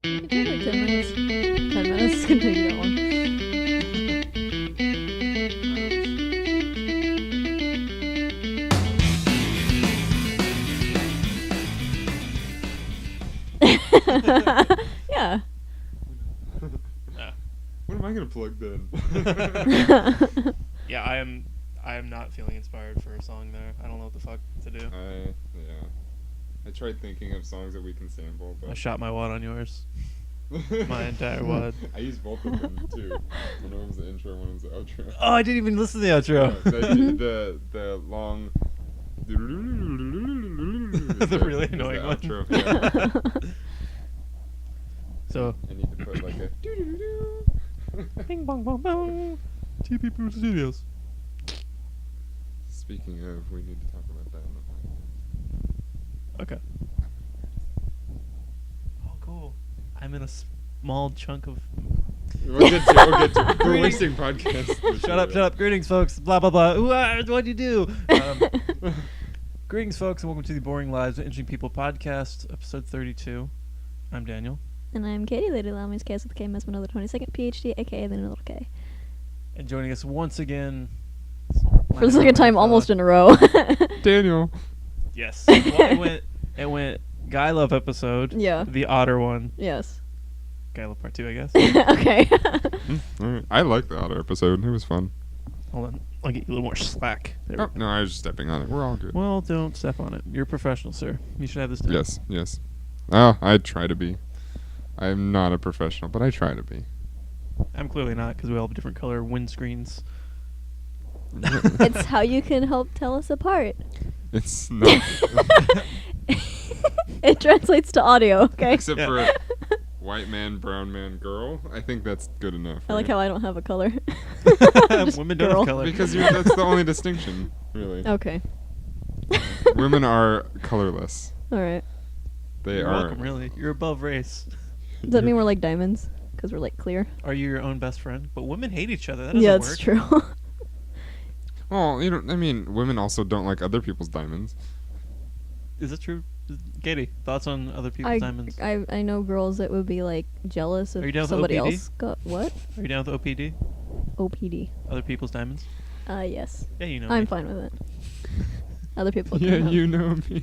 You can take like 10 minutes. 10 minutes is gonna take you that long. Yeah. When am I gonna plug then? Yeah, I am not feeling inspired for a song there. I don't know what the fuck to do. I tried thinking of songs that we can sample, but I shot my wad on yours. My entire wad. I used both of them too. One was the intro, one was the outro. Oh, I didn't even listen to the outro. The long. The really annoying one. Outro. Yeah. So. I need to put like a. Bing bong bong bong. TP Pro Studios. Speaking of, we need to talk about that in the podcast. Okay. Oh, cool. I'm in a small chunk of. We'll get to. We're wasting podcasts. Shut up. Greetings, folks. Blah, blah, blah. What'd you do? Greetings, folks, and welcome to the Boring Lives of Interesting People podcast, episode 32. I'm Daniel. And I'm Katie, Lady Laumes, Kaos with K, Mezmiro, the 22nd PhD, aka then a little K. And joining us once again. For the second time almost in a row. Daniel. Yes. Well, it went Guy Love episode. Yeah. The otter one. Yes. Guy Love part 2, I guess. Okay. Alright. I liked the other episode. It was fun. Hold on. I'll get you a little more slack. There we Oh, go. no, I was just stepping on it. We're all good. Well, don't step on it. You're a professional, sir. You should have this down. Yes. Oh, I try to be. I'm not a professional, but I try to be. I'm clearly not, because we all have different color windscreens. It's how you can help tell us apart. It's not. It translates to audio, okay? Except for white man, brown man, girl. I think that's good enough. I like how I don't have a color. Women don't girl. have color. Because that's the only distinction, really. Okay. Women are colorless. Alright. They You're are. welcome, really. You're above race. Does that mean we're like diamonds? Because we're like clear? Are you your own best friend? But women hate each other. That doesn't Yeah, work. it's true. Well, I mean, women also don't like other people's diamonds. Is that true? Katie, thoughts on other people's diamonds? I know girls that would be like jealous Are you if down with somebody OPD? else got what? Are you down with OPD? OPD. Other people's diamonds? Yes. Yeah, you know. I'm me. fine with it. Other people Yeah, can you know me.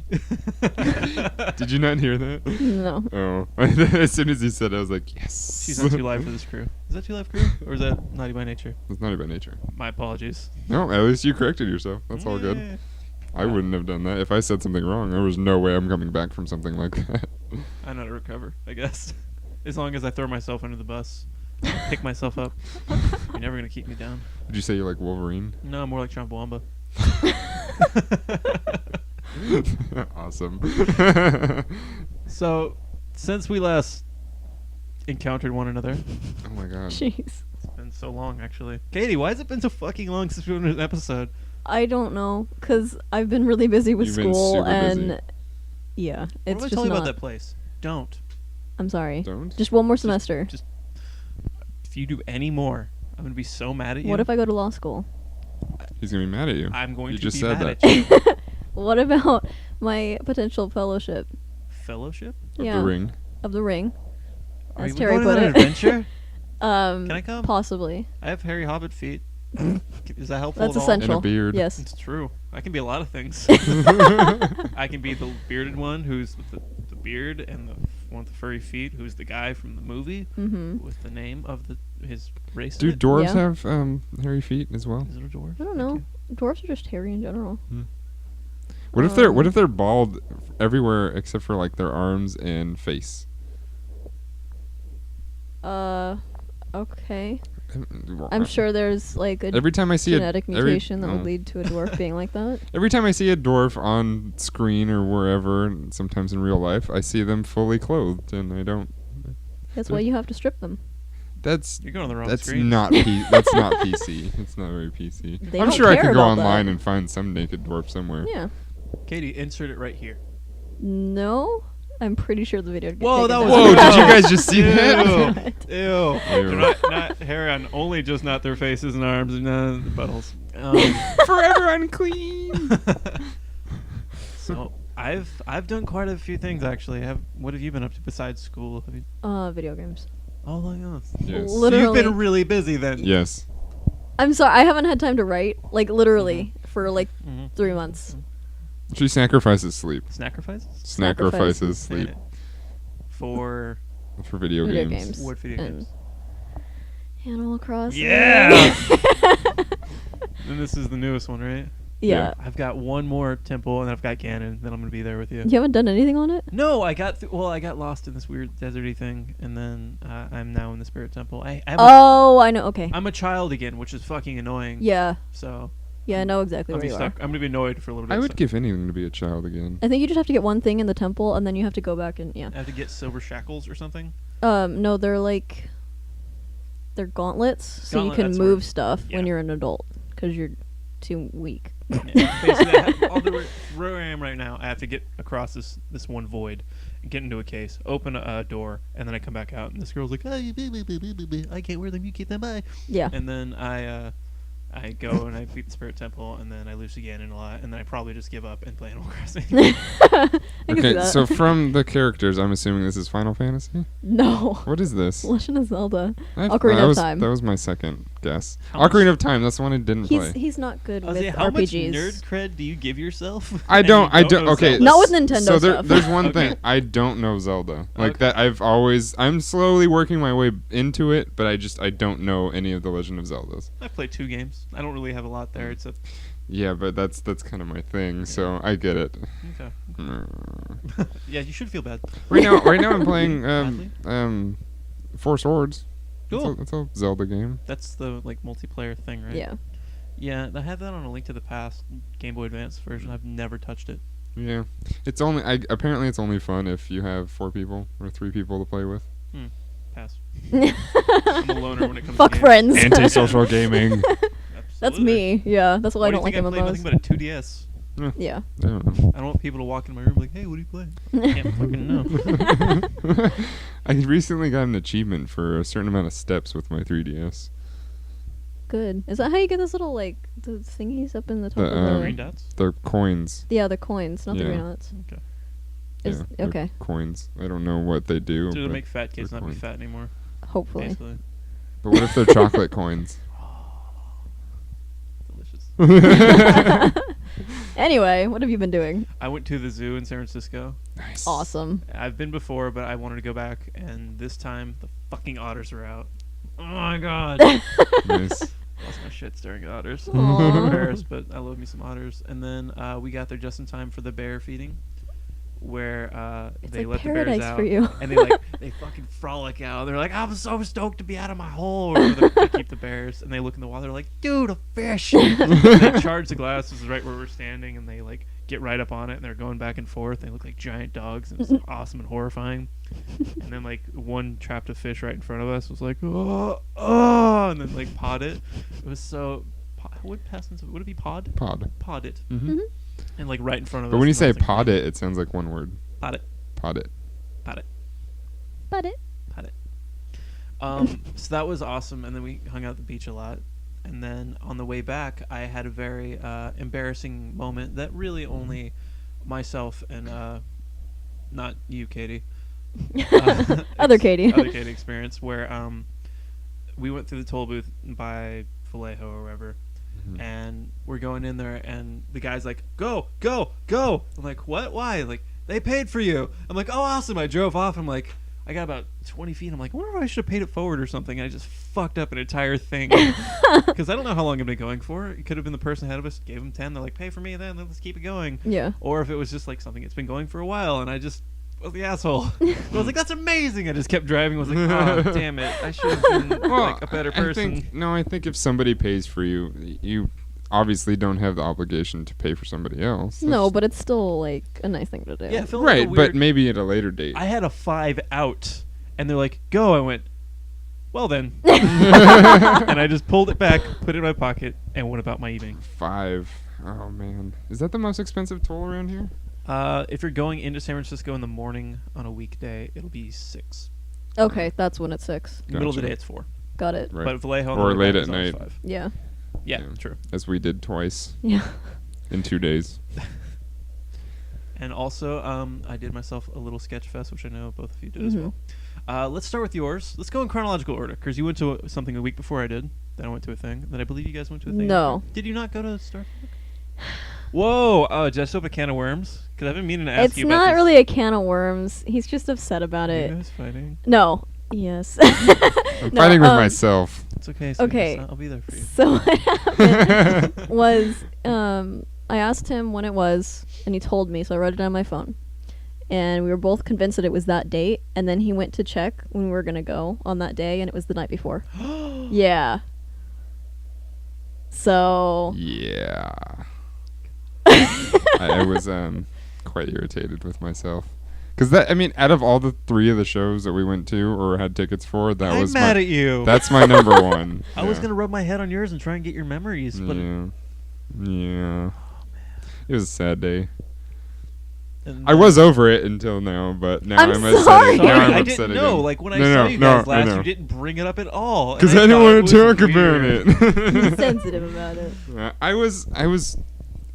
Did you not hear that? No. Oh. As soon as you said it, I was like, yes. She's not too live for this crew. Is that too live crew? Or is that naughty by nature? It's naughty by nature. My apologies. No, at least you corrected yourself. That's all good. Yeah. I wouldn't have done that. If I said something wrong, there was no way I'm coming back from something like that. I know how to recover, I guess. As long as I throw myself under the bus, pick myself up. You're never going to keep me down. Did you say you're like Wolverine? No, I'm more like Chumbawamba. Awesome. So, since we last encountered one another, Oh my god. Jeez. it's been so long, actually. Katie, why has it been so fucking long since we did an episode? I don't know, because I've been really busy with You've been school super and busy. yeah, What it's do I just tell you not. about that place? Don't. I'm sorry. Don't? Just one more semester. Just if you do any more, I'm going to be so mad at you. What if I go to law school? He's gonna be mad at you. I'm going You to just be said mad that. at you. What about my potential fellowship Fellowship? Of yeah. the ring. of the ring? Are As you Terry going put on it. an adventure? Can I come? Possibly. I have hairy hobbit feet. Is that helpful That's at all? essential. And a beard. Yes. It's true. I can be a lot of things. I can be the bearded one who's with the beard and the one with the furry feet who's the guy from the movie Mm-hmm. with the name of his race. Do in it. dwarves Yeah. have hairy feet as well? Is it a dwarf? I don't know. Dwarfs are just hairy in general. What if they're bald everywhere except for like their arms and face? Okay. I'm sure there's like a Every time I see genetic mutation that oh. would lead to a dwarf being like that. Every time I see a dwarf on screen or wherever, and sometimes in real life, I see them fully clothed, and I don't. That's why you have to strip them. That's You're going on the wrong that's screen. not that's not PC. It's not very PC. They I'm don't sure I care could go about online that. and find some naked dwarf somewhere. Yeah. Katie, insert it right here. No, I'm pretty sure the video would get Whoa, taken that down. was- Whoa! Did you guys just see that? Ew. Ew. They're not hairy on only just not their faces and arms and the buttholes. Forever unclean. So I've done quite a few things actually. What have you been up to besides school? Have you, Video games. oh my god. Yes. So Literally. you've been really busy then. Yes. I'm sorry, I haven't had time to write, like, literally, for, like, Mhm. 3 months. She sacrifices sleep. Sacrifices? Sacrifices sleep For for video games. what video And games? Animal Crossing. Yeah. And this is the newest one, right? Yeah. I've got one more temple, and then I've got Ganon. Then I'm gonna be there with you. You haven't done anything on it? No, I got I got lost in this weird deserty thing, and then I'm now in the spirit temple. I know. Okay. I'm a child again, which is fucking annoying. Yeah. So Yeah, I know exactly I'll where be you stuck. are. I'm gonna be annoyed for a little bit. I would so give anything to be a child again. I think you just have to get one thing in the temple, and then you have to go back and I have to get silver shackles or something. No, they're gauntlets, so Gauntlet, you can that's move where- stuff when yeah. you're an adult, because you're too weak. Yeah, basically, all the where I am right now, I have to get across this one void, get into a case, open a door, and then I come back out, and this girl's like, "Oh, I can't wear them. You keep them by." Yeah. And then I go and I beat the spirit temple, and then I lose again a lot, and then I probably just give up and play Animal Crossing. I can see Okay, that. so from the characters, I'm assuming this is Final Fantasy? No. What is this? Legend of Zelda. That Ocarina of was, Time. That was my second guess. How much- Ocarina of Time, that's the one I didn't play. He's not good with How much RPGs. nerd cred do you give yourself? I And don't, you know okay. Zelda? Not with Nintendo So stuff. there's one Okay. thing, I don't know Zelda. Like Okay. that I'm slowly working my way into it, but I don't know any of the Legend of Zeldas. I've played 2 games. I don't really have a lot there. It's a Yeah, but that's kind of my thing, so I get it. okay. Yeah, you should feel bad. Right now I'm playing Badly? Four Swords. Cool. It's a Zelda game. That's the like multiplayer thing, right? Yeah. Yeah, I have that on a Link to the Past Game Boy Advance version. I've never touched it. Yeah. It's only apparently it's only fun if you have 4 people or 3 people to play with. Pass. I'm a loner when it comes Fuck to games. friends. Antisocial gaming. That's Absolutely. me. Yeah, that's why I don't like I play nothing MMOs. but a 2DS. Yeah. I don't know. I don't want people to walk in my room like, hey, what do you play? Can't fucking know. I recently got an achievement for a certain amount of steps with my 3DS. Good. Is that how you get those little, like, the thingies up in the top The, of the... Green dots? The coins. Yeah, the coins, not the Yeah. green dots. Okay. Is, Yeah, they're okay, coins. I don't know what they do. To but make fat kids they're not be coins. fat anymore, hopefully. basically. But what if they're chocolate coins? Delicious. Anyway, what have you been doing? I went to the zoo in San Francisco. Nice. Awesome. I've been before, but I wanted to go back, and this time the fucking otters are out. Oh my god. Nice. Lost my shit staring at otters. Aw. I'm embarrassed, but I love me some otters. And then we got there just in time for the bear feeding, where It's they like let the bears paradise out, for you. and they fucking frolic out. They're like, I'm so stoked to be out of my hole. Or they keep the bears, and they look in the water. They're like, dude, a fish. And they charge the glass. This is right where we're standing, and they like get right up on it, and they're going back and forth. They look like giant dogs, and it's awesome and horrifying. And then like one trapped a fish right in front of us. Was like, oh, and then like pod it. It was so. Would it be pod? Pod. Pod it, Mm-hmm. and like right in front of us. But when you and I say was like, pod it sounds like one word. pod it, Pod it. pod it. But it. Had it. So that was awesome, and then we hung out at the beach a lot. And then on the way back, I had a very embarrassing moment that really only myself and not you, Katie, Other Katie. other Katie experience, where we went through the toll booth by Vallejo or wherever, and we're going in there, and the guy's like, "Go, go, go!" I'm like, "What? Why?" Like, they paid for you. I'm like, "Oh, awesome!" I drove off. I'm like, I got about 20 feet. I'm like, I wonder if I should have paid it forward or something. I just fucked up an entire thing because I don't know how long I've been going for. It could have been the person ahead of us gave them 10. They're like, pay for me then. Let's keep it going. Yeah. Or if it was just like something that's been going for a while, and I just was the asshole. I was like, that's amazing. I just kept driving. I was like, oh, damn it. I should have been like a better person. I think if somebody pays for you, you obviously don't have the obligation to pay for somebody else. No, but it's still like a nice thing to do. Yeah, it felt like a Right, weird, but maybe at a later date. I had a 5 out, and they're like, go. I went, well then. And I just pulled it back, put it in my pocket, and went about my evening. 5. Oh man, is that the most expensive toll around here? If you're going into San Francisco in the morning on a weekday, it'll be 6. Okay, that's when it's 6. In the middle of the Gotcha. day, it's 4. Got it. Right. But Vallejo on Or the way late back at is always night. 5. Yeah. Yeah, Yeah. true. As we did twice Yeah. in 2 days. And also, I did myself a little sketch fest, which I know both of you did as well. Let's start with yours. Let's go in chronological order, because you went to something a week before I did. Then I went to a thing. Then I believe you guys went to a thing. No. Did you not go to Star Trek? Whoa! Oh, did I still have a can of worms? Because I've been meaning to ask It's you about not this. really a can of worms. He's just upset about Are you it. guys fighting? No. Yes. I'm No, fighting with myself. It's okay. Sweetie. Okay. I'll be there for you. So what happened was I asked him when it was, and he told me, so I wrote it down on my phone. And we were both convinced that it was that date, and then he went to check when we were going to go on that day, and it was the night before. Yeah. So... Yeah. I was quite irritated with myself. Because out of all the 3 of the shows that we went to or had tickets for, that I'm was mad at you. That's my number one. I was gonna rub my head on yours and try and get your memories, but Yeah. Yeah. It was a sad day. and I was over it until now, but now I'm I'm upset. sorry. Now I'm I upset didn't again. know. Like when I No, saw no, you no, guys I last, know. you didn't bring it up at all. Because and I didn't thought want to talk was about weird. it. He's sensitive about it. I was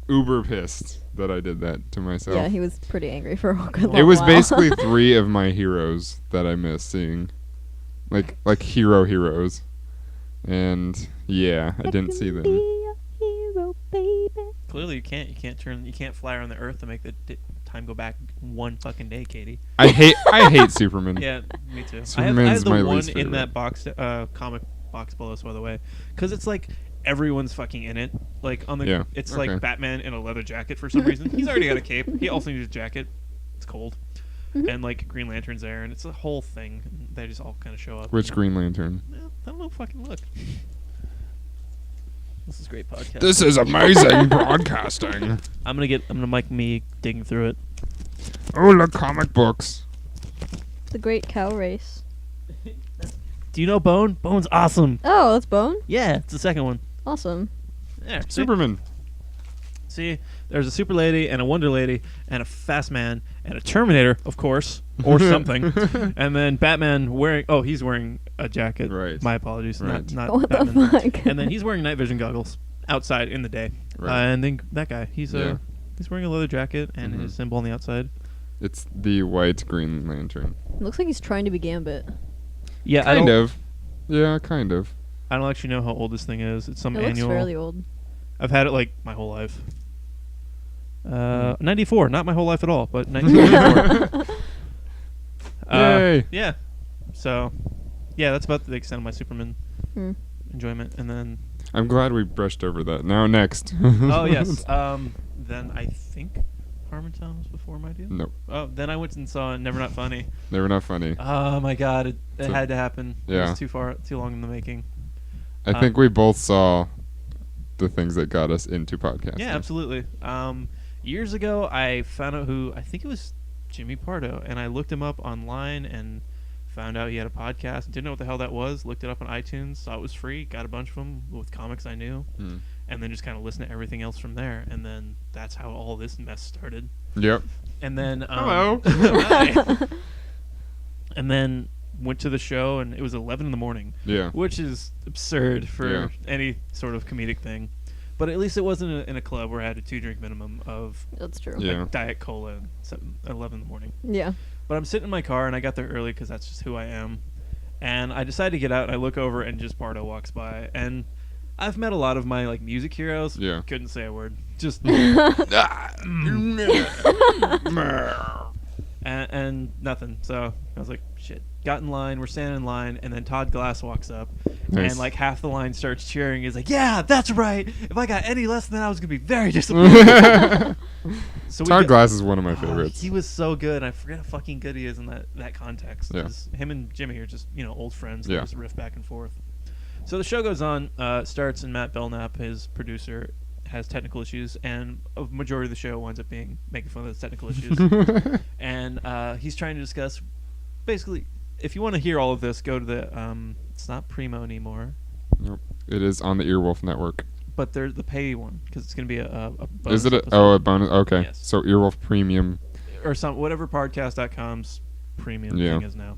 uber pissed that I did that to myself. Yeah, he was pretty angry for a good long It was while. basically 3 of my heroes that I missed seeing, like heroes, and yeah, I didn't see them. Be a hero, baby. Clearly, you can't fly around the Earth to make the time go back one fucking day, Katie. I hate Superman. Yeah, me too. I have Superman's the my one least in favorite. that box, comic box below us, by the way, because it's like everyone's fucking in it. Like on the, Yeah, it's okay. like Batman in a leather jacket for some reason. He's already got a cape. He also needs a jacket. It's cold, and like Green Lantern's there, and it's a whole thing. They just all kind of show up. Which Green Lantern? Well, I don't know. Fucking look. This is great podcast. This is amazing broadcasting. I'm gonna make me digging through it. Oh, look, comic books. The Great Cow Race. Do you know Bone? Bone's awesome. Oh, that's Bone? Yeah, it's the second one. Awesome. There, see? Superman. See, there's a super lady and a wonder lady and a fast man and a Terminator, of course, or something. And then Batman he's wearing a jacket. Right. My apologies. Right. Not What the Batman. fuck? And then he's wearing night vision goggles outside in the day. Right. And then that guy, he's Yeah. he's wearing a leather jacket and Mhm. his symbol on the outside. It's the white Green Lantern. Looks like he's trying to be Gambit. Yeah, Kind of. Yeah, kind of. I don't actually know how old this thing is. It's some It looks annual. fairly old. I've had it like my whole life. 94, not my whole life at all, but 1994. Yay. Yeah. So, yeah, that's about the extent of my Superman Hmm. enjoyment. And then, I'm glad we brushed over that. Now next. oh yes, then I think Harmontown was before my deal. Nope. Oh, then I went and saw Never Not Funny. They were not funny. Oh my God, it So- had to happen. It yeah. was too long in the making. I think we both saw the things that got us into podcasting. Yeah, absolutely. Years ago, I found out who, I think it was Jimmy Pardo, and I looked him up online and found out he had a podcast. Didn't know what the hell that was. Looked it up on iTunes, saw it was free, got a bunch of them with comics I knew, Hmm. and then just kind of listened to everything else from there. And then that's how all this mess started. Yep. And then Hello. hi. And then went to the show, and it was 11 in the morning, Yeah. which is absurd for Yeah. any sort of comedic thing. But at least it wasn't in a club where I had a 2-drink minimum of That's true. Yeah. like Diet Cola at 11 in the morning. Yeah. But I'm sitting in my car, and I got there early because that's just who I am. And I decided to get out, and I look over, and just Pardo walks by. And I've met a lot of my like music heroes. Yeah. Couldn't say a word. Just and nothing. So I was like, shit. Got in line. We're standing in line, and then Todd Glass walks up, Nice. and like half the line starts cheering. He's like, "Yeah, that's right. If I got any less than that, I was gonna be very disappointed." So we Todd got- Glass is one of my Oh, favorites. he was so good. I forget how fucking good he is in that context. Yeah. 'Cause him and Jimmy are just old friends. Yeah. They just riff back and forth. So the show goes on, starts, and Matt Belknap, his producer, has technical issues, and a majority of the show winds up being making fun of those technical issues. And he's trying to discuss, basically, if you want to hear all of this, go to the it's not Primo anymore, Nope. It is on the Earwolf Network. but there's the pay one because it's going to be a bonus Is it a episode. bonus? Okay. Yes. So Earwolf Premium. Or some whatever podcast.com's premium Yeah. thing is now.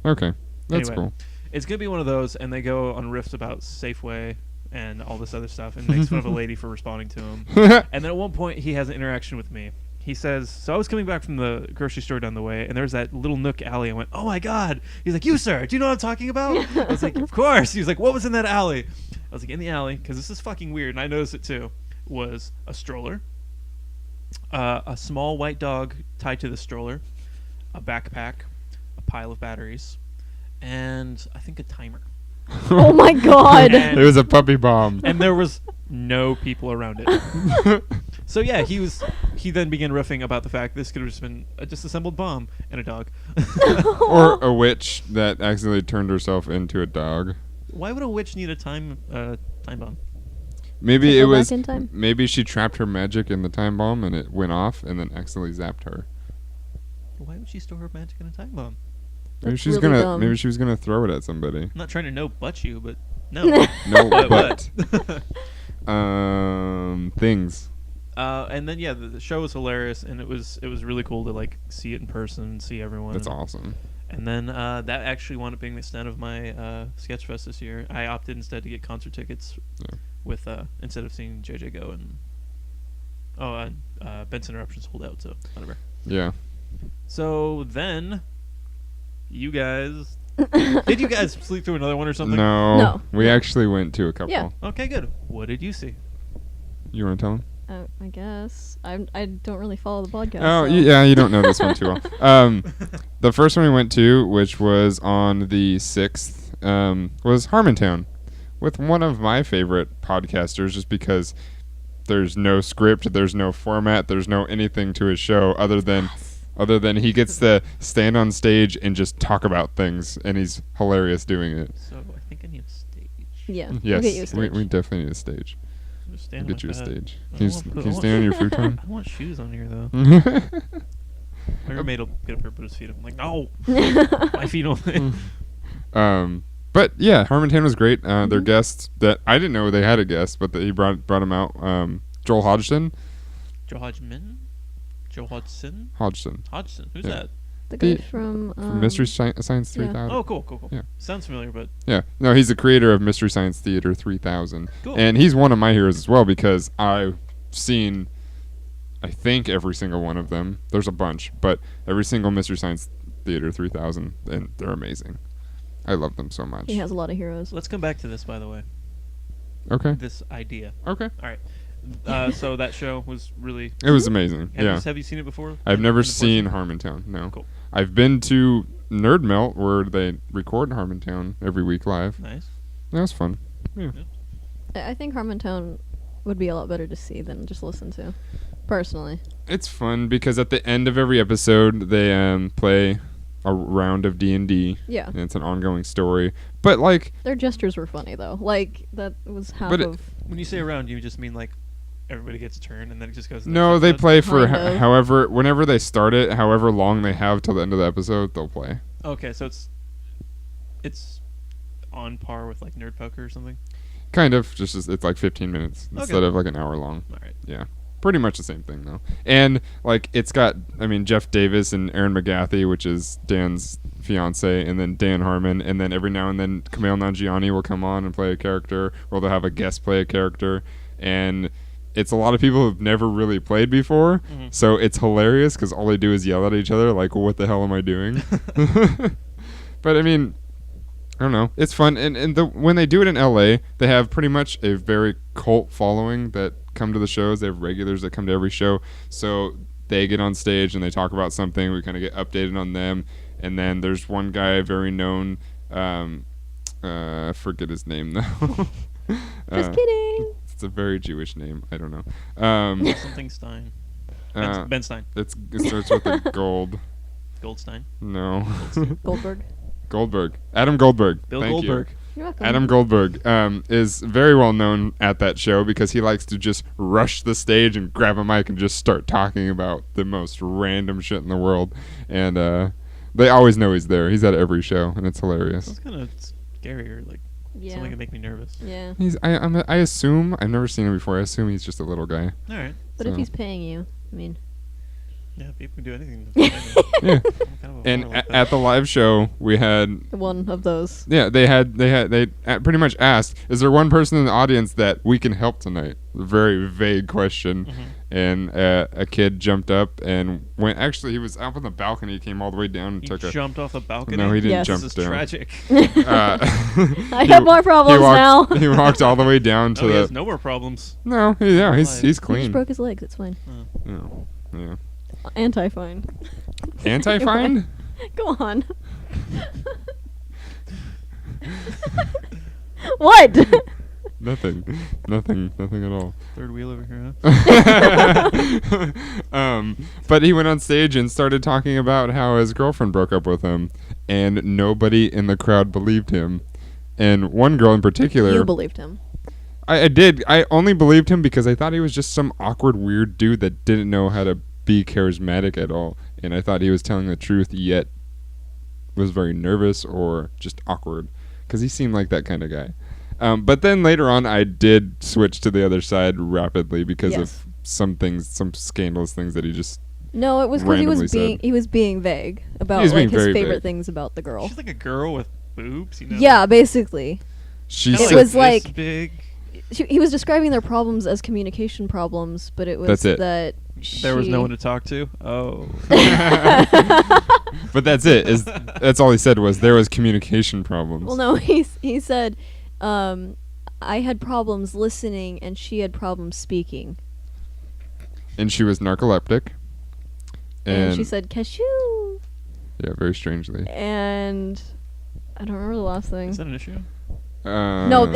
Okay. That's Anyway. cool. It's gonna be one of those, and they go on riffs about Safeway and all this other stuff, and makes fun of a lady for responding to him. And then at one point, he has an interaction with me, he says, so I was coming back from the grocery store down the way, and there's that little nook alley. I went, oh my God. He's like, you, sir, do you know what I'm talking about? I was like, of course. He was like, what was in that alley? I was like, in the alley, because this is fucking weird, and I noticed it too, was a stroller, a small white dog tied to the stroller, a backpack, a pile of batteries, and I think a timer. Oh my God. It was a puppy bomb. And there was no people around it. So yeah, he then began riffing about the fact this could have just been a disassembled bomb and a dog. Or a witch that accidentally turned herself into a dog. Why would a witch need a time bomb? Maybe To it go was. back in time? Maybe she trapped her magic in the time bomb and it went off and then accidentally zapped her. Why would she store her magic in a time bomb? Maybe That's she's really gonna. dumb. Maybe she was gonna throw it at somebody. I'm not trying to butt you, but no. No, But but things. and then yeah, the show was hilarious, and it was really cool to like see it in person and see everyone. That's awesome. And then that actually wound up being the extent of my Sketchfest this year. I opted instead to get concert tickets with instead of seeing JJ go and Benson Eruption sold out, so whatever. Yeah. So then, you guys did you guys sleep through another one or something? No. We actually went to a couple. Yeah. Okay, good. What did you see? You want to tell him? I guess I don't really follow the podcast. Oh, so. yeah, you don't know this one too well. The first one we went to, which was on the 6th, was Harmontown with one of my favorite podcasters, just because there's no script, there's no format, there's no anything to his show other than he gets to stand on stage and just talk about things, and he's hilarious doing it. So I think I need a stage. Yeah. Yes, we'll get you a stage. we definitely need a stage. Just stand We'll on get you a my bed. stage. I Can you, don't want- can I you want- stand on your futon? I want shoes on here though. My roommate will get up here and put his feet up. I'm like, no, my feet only. But yeah, Harmontown was great. Their guests that I didn't know they had a guest, but he brought him out. Joel Hodgson. Joe Hodgman? Joe Hodgson? Hodgson. Hodgson. Who's Yeah. that? The guy The- from From Mystery Science yeah. 3000. Oh, cool. Yeah. Sounds familiar, but Yeah. No, he's the creator of Mystery Science Theater 3000. cool. And he's one of my heroes as well because I've seen, I think, every single one of them. There's a bunch, but every single Mystery Science Theater 3000, and they're amazing. I love them so much. He has a lot of heroes. Let's come back to this, by the way. Okay. This idea. Okay. All right. So that show was really. It was amazing. Yeah. Have you seen it before? I've never In the seen person? Harmontown. No. Cool. I've been to Nerd Melt where they record Harmontown every week live. Nice. That was fun. Yeah. I think Harmontown would be a lot better to see than just listen to, personally. It's fun because at the end of every episode they play a round of D&D. Yeah. And it's an ongoing story. But like Their gestures were funny though. Like that was half But of. When you say around, you just mean like everybody gets a turn and then it just goes. to the no, next they episode? play for Kind of. however whenever they start it, however long they have till the end of the episode, they'll play. Okay, so it's on par with like Nerd Poker or something. Kind of, just it's like 15 minutes instead of like an hour long. All right. Yeah. Pretty much the same thing though. And like it's got Jeff Davis and Erin McGathy, which is Dan's fiance, and then Dan Harmon, and then every now and then Kumail Nanjiani will come on and play a character, or they'll have a guest play a character, and it's a lot of people who've never really played before, so it's hilarious because all they do is yell at each other like, well, what the hell am I doing? But I don't know. It's fun, and when they do it in LA, they have pretty much a very cult following that come to the shows. They have regulars that come to every show, so they get on stage and they talk about something. We kind of get updated on them, and then there's one guy very known. I forget his name though. Just kidding. It's a very Jewish name. I don't know. Something Stein. Uh, Ben Stein. it starts with a gold. Goldstein. No. Goldberg. Goldberg. Adam Goldberg. Bill Thank you. Goldberg. You're welcome. Adam Goldberg is very well known at that show because he likes to just rush the stage and grab a mic and just start talking about the most random shit in the world. And they always know he's there. He's at every show, and it's hilarious. That's kind of scary, or like Yeah. something that make me nervous. Yeah. I assume, I've never seen him before, I assume he's just a little guy. All right. But if So. he's paying you, I mean, Yeah, people can do anything. Yeah. I'm kind of a And whore like that. at the live show, we had One of those. they pretty much asked, "Is there one person in the audience that we can help tonight?" A very vague question. Mhm. And a kid jumped up and went. Actually, he was up on the balcony. He came all the way down and He took a. jumped off a balcony. No, he didn't Yes. jump This is down. tragic. I have more problems now. He walked all the way down to Oh, he has the. no more problems. No, yeah, he's Alive. he's He clean. just broke his legs. It's fine. Yeah, yeah. Anti-fine. Anti-fine? Go on. What? Nothing at all. Third wheel over here, huh? But he went on stage and started talking about how his girlfriend broke up with him, and nobody in the crowd believed him. And one girl in particular, You believed him. I did. I only believed him because I thought he was just some awkward, weird dude that didn't know how to be charismatic at all, and I thought he was telling the truth, yet was very nervous or just awkward, because he seemed like that kind of guy. But then later on, I did switch to the other side rapidly because Yes. of some scandalous things that he just. No, it was because Randomly he was being vague about He was being like his very favorite vague. things about the girl. She's like a girl with boobs, you know? Yeah, basically. She Kinda It said, was this like- big. He was describing their problems as communication problems, but it was That's it. that There was no she- one to talk to. Oh. but that's it. That's all he said was there was communication problems. Well, no, he said, I had problems listening and she had problems speaking. And she was narcoleptic. And she said cashew. Yeah, very strangely. And I don't remember the last thing. Is that an issue? No,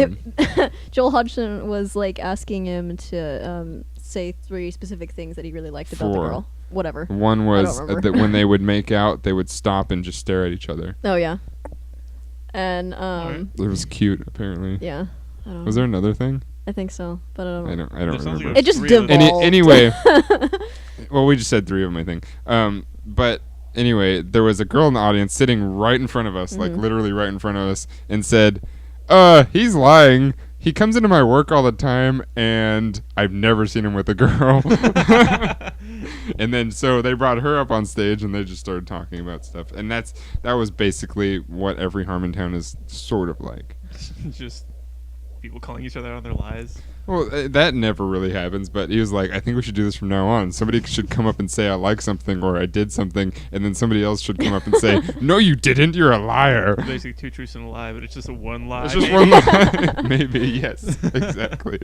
Joel Hodgson was like asking him to say 3 specific things that he really liked about the 4. girl. Whatever. One was remember. that when they would make out, they would stop and just stare at each other. Oh yeah. And Alright. It was cute, apparently. yeah. I don't know. Was there another thing? I think so, but I don't know. I don't There sounds remember. like It just Three of devolved. them. Anyway, well, we just said 3 of them, I think. But anyway, there was a girl in the audience sitting right in front of us, like Mhm. literally right in front of us, and said, he's lying. He comes into my work all the time, and I've never seen him with a girl." And then so they brought her up on stage, and they just started talking about stuff. And that was basically what every Harmontown is sort of like. Just people calling each other out on their lies. Well, that never really happens, but he was like, I think we should do this from now on. Somebody should come up and say I like something or I did something, and then somebody else should come up and say, no, you didn't, you're a liar. Basically 2 truths and a lie, but it's just a one lie. It's just one lie. Maybe, yes, exactly.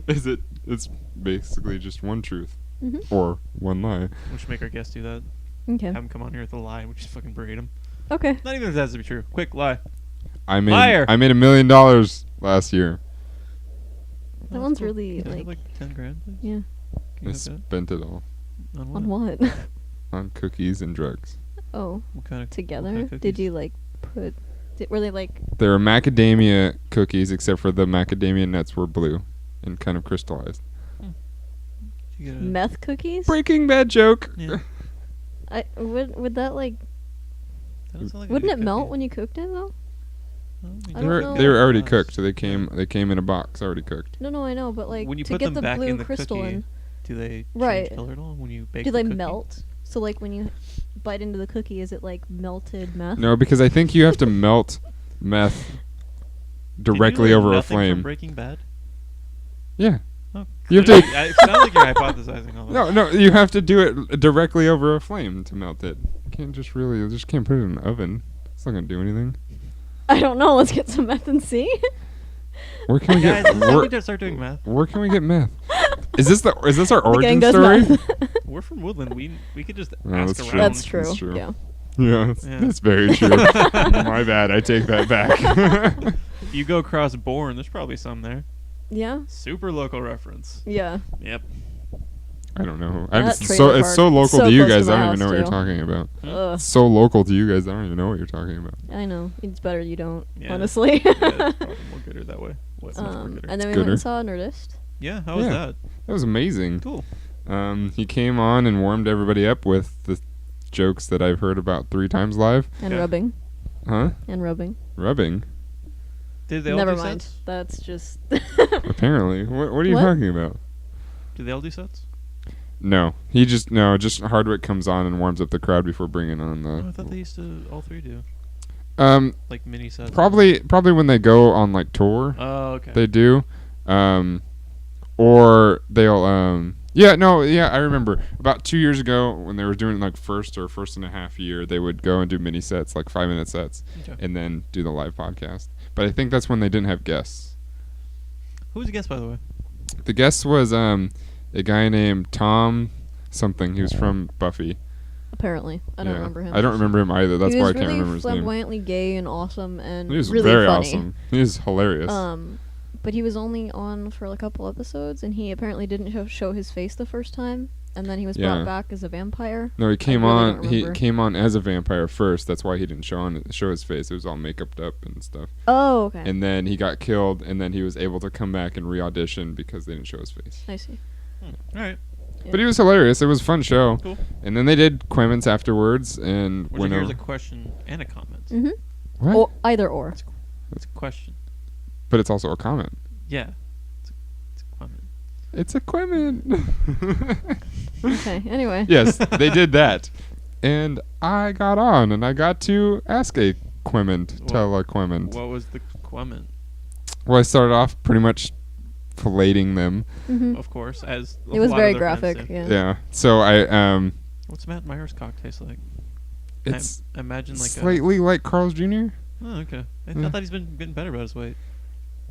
It's basically just one truth Mhm. or one lie. We should make our guests do that. Okay. Have them come on here with a lie, and we just fucking berate them. Okay. Not even if that has to be true. Quick lie. I made Liar. $1 million last year. That Oh, one's cool. really, Can I have, like- 10 grand, please? Yeah. Can you I have that? spent it all On what? on cookies and drugs. Oh, What kind of together? cookies? Did you like put? Were they like? There were macadamia cookies, except for the macadamia nuts were blue and kind of crystallized. Did you get a- Meth cookies? Breaking Bad joke. Yeah. Would that like? That doesn't sound like a Wouldn't good it melt cookie. when you cooked it though? Oh, we I They don't were know. they were already Yes. cooked, so they came in a box already cooked. No, I know, but like When you to put get them the back blue in the crystal cookie, in, do they Right. change color at all when you bake do the they cookie? melt? So like when you bite into the cookie, is it like melted meth? No, because I think you have to melt meth Did you directly learn over a nothing from flame. Breaking Bad? Yeah. Oh, You have clearly- to- It sounds like you're hypothesizing all that. No, you have to do it directly over a flame to melt it. You can't you just can't put it in an oven. It's not gonna do anything. I don't know. Let's get some meth and see. Where can we Guys, get let's where, not start doing math. where can we get meth? Is this our The origin gang does story? meth. We're from Woodland. We could just No, ask that's around. true. That's true. That's true. Yeah. Yeah, Yeah. that's very true. My bad. I take that back. You go across Bourne, there's probably some there. Yeah. Super local reference. Yeah. Yep. I don't know. That It's trailer it's so park, local so to you close to guys. I my don't even know house, what you're too. talking about. Ugh. It's so local to you guys. I don't even know what you're talking about. I know. It's better you don't. Yeah. Honestly. Yeah, it's probably more gooder that way. What's much more gooder? And then we Gooder. went and saw Nerdist. Yeah, how was Yeah. that? That was amazing. Cool. He came on and warmed everybody up with the jokes that I've heard about 3 times live. And Yeah. rubbing. Huh? And rubbing. Rubbing. Did they all Never do mind. sets? That's just. Apparently. What are you What? talking about? Did they all do sets? No, just Hardwick comes on and warms up the crowd before bringing on the. I thought they used to all three do like mini sets. Probably when they go on like tour. Oh, okay. They do, or they'll I remember about 2 years ago when they were doing like first and a half year, they would go and do mini sets, like 5-minute sets, and then do the live podcast. But I think that's when they didn't have guests. Who was the guest, by the way? The guest was a guy named Tom something. He was from Buffy. Apparently, I don't remember him. I don't remember him either. That's why I can't remember his name. He was really flamboyantly gay and awesome, and He was really very funny. awesome. He was hilarious. But he was only on for a couple episodes, and he apparently didn't show his face the first time, and then he was brought back as a vampire. No, he came really on. don't He remember. came on as a vampire first. That's why he didn't show his face. It was all makeuped up and stuff. Oh, okay. And then he got killed, and then he was able to come back and re-audition because they didn't show his face. I see. All right. Yeah. But he was hilarious. It was a fun show. Cool. And then they did Quemens afterwards, and Which went here's over. a question and a comment. Mm-hmm. What? Or either or. It's a question. But it's also a comment. Yeah. It's a comment. It's a Quemen. Okay. Anyway. Yes, they did that. And I got on, and I got to ask a Quement, tell a Quement. What was the comment? Well, I started off pretty much filleting them. Mm-hmm. Of course, as a It was lot very of their friends graphic. do. Yeah. Yeah. So I What's Matt Meyer's cock taste like? it's I imagine like slightly like Carl's Jr., a. Oh, okay. I Yeah. thought he's been getting better about his weight.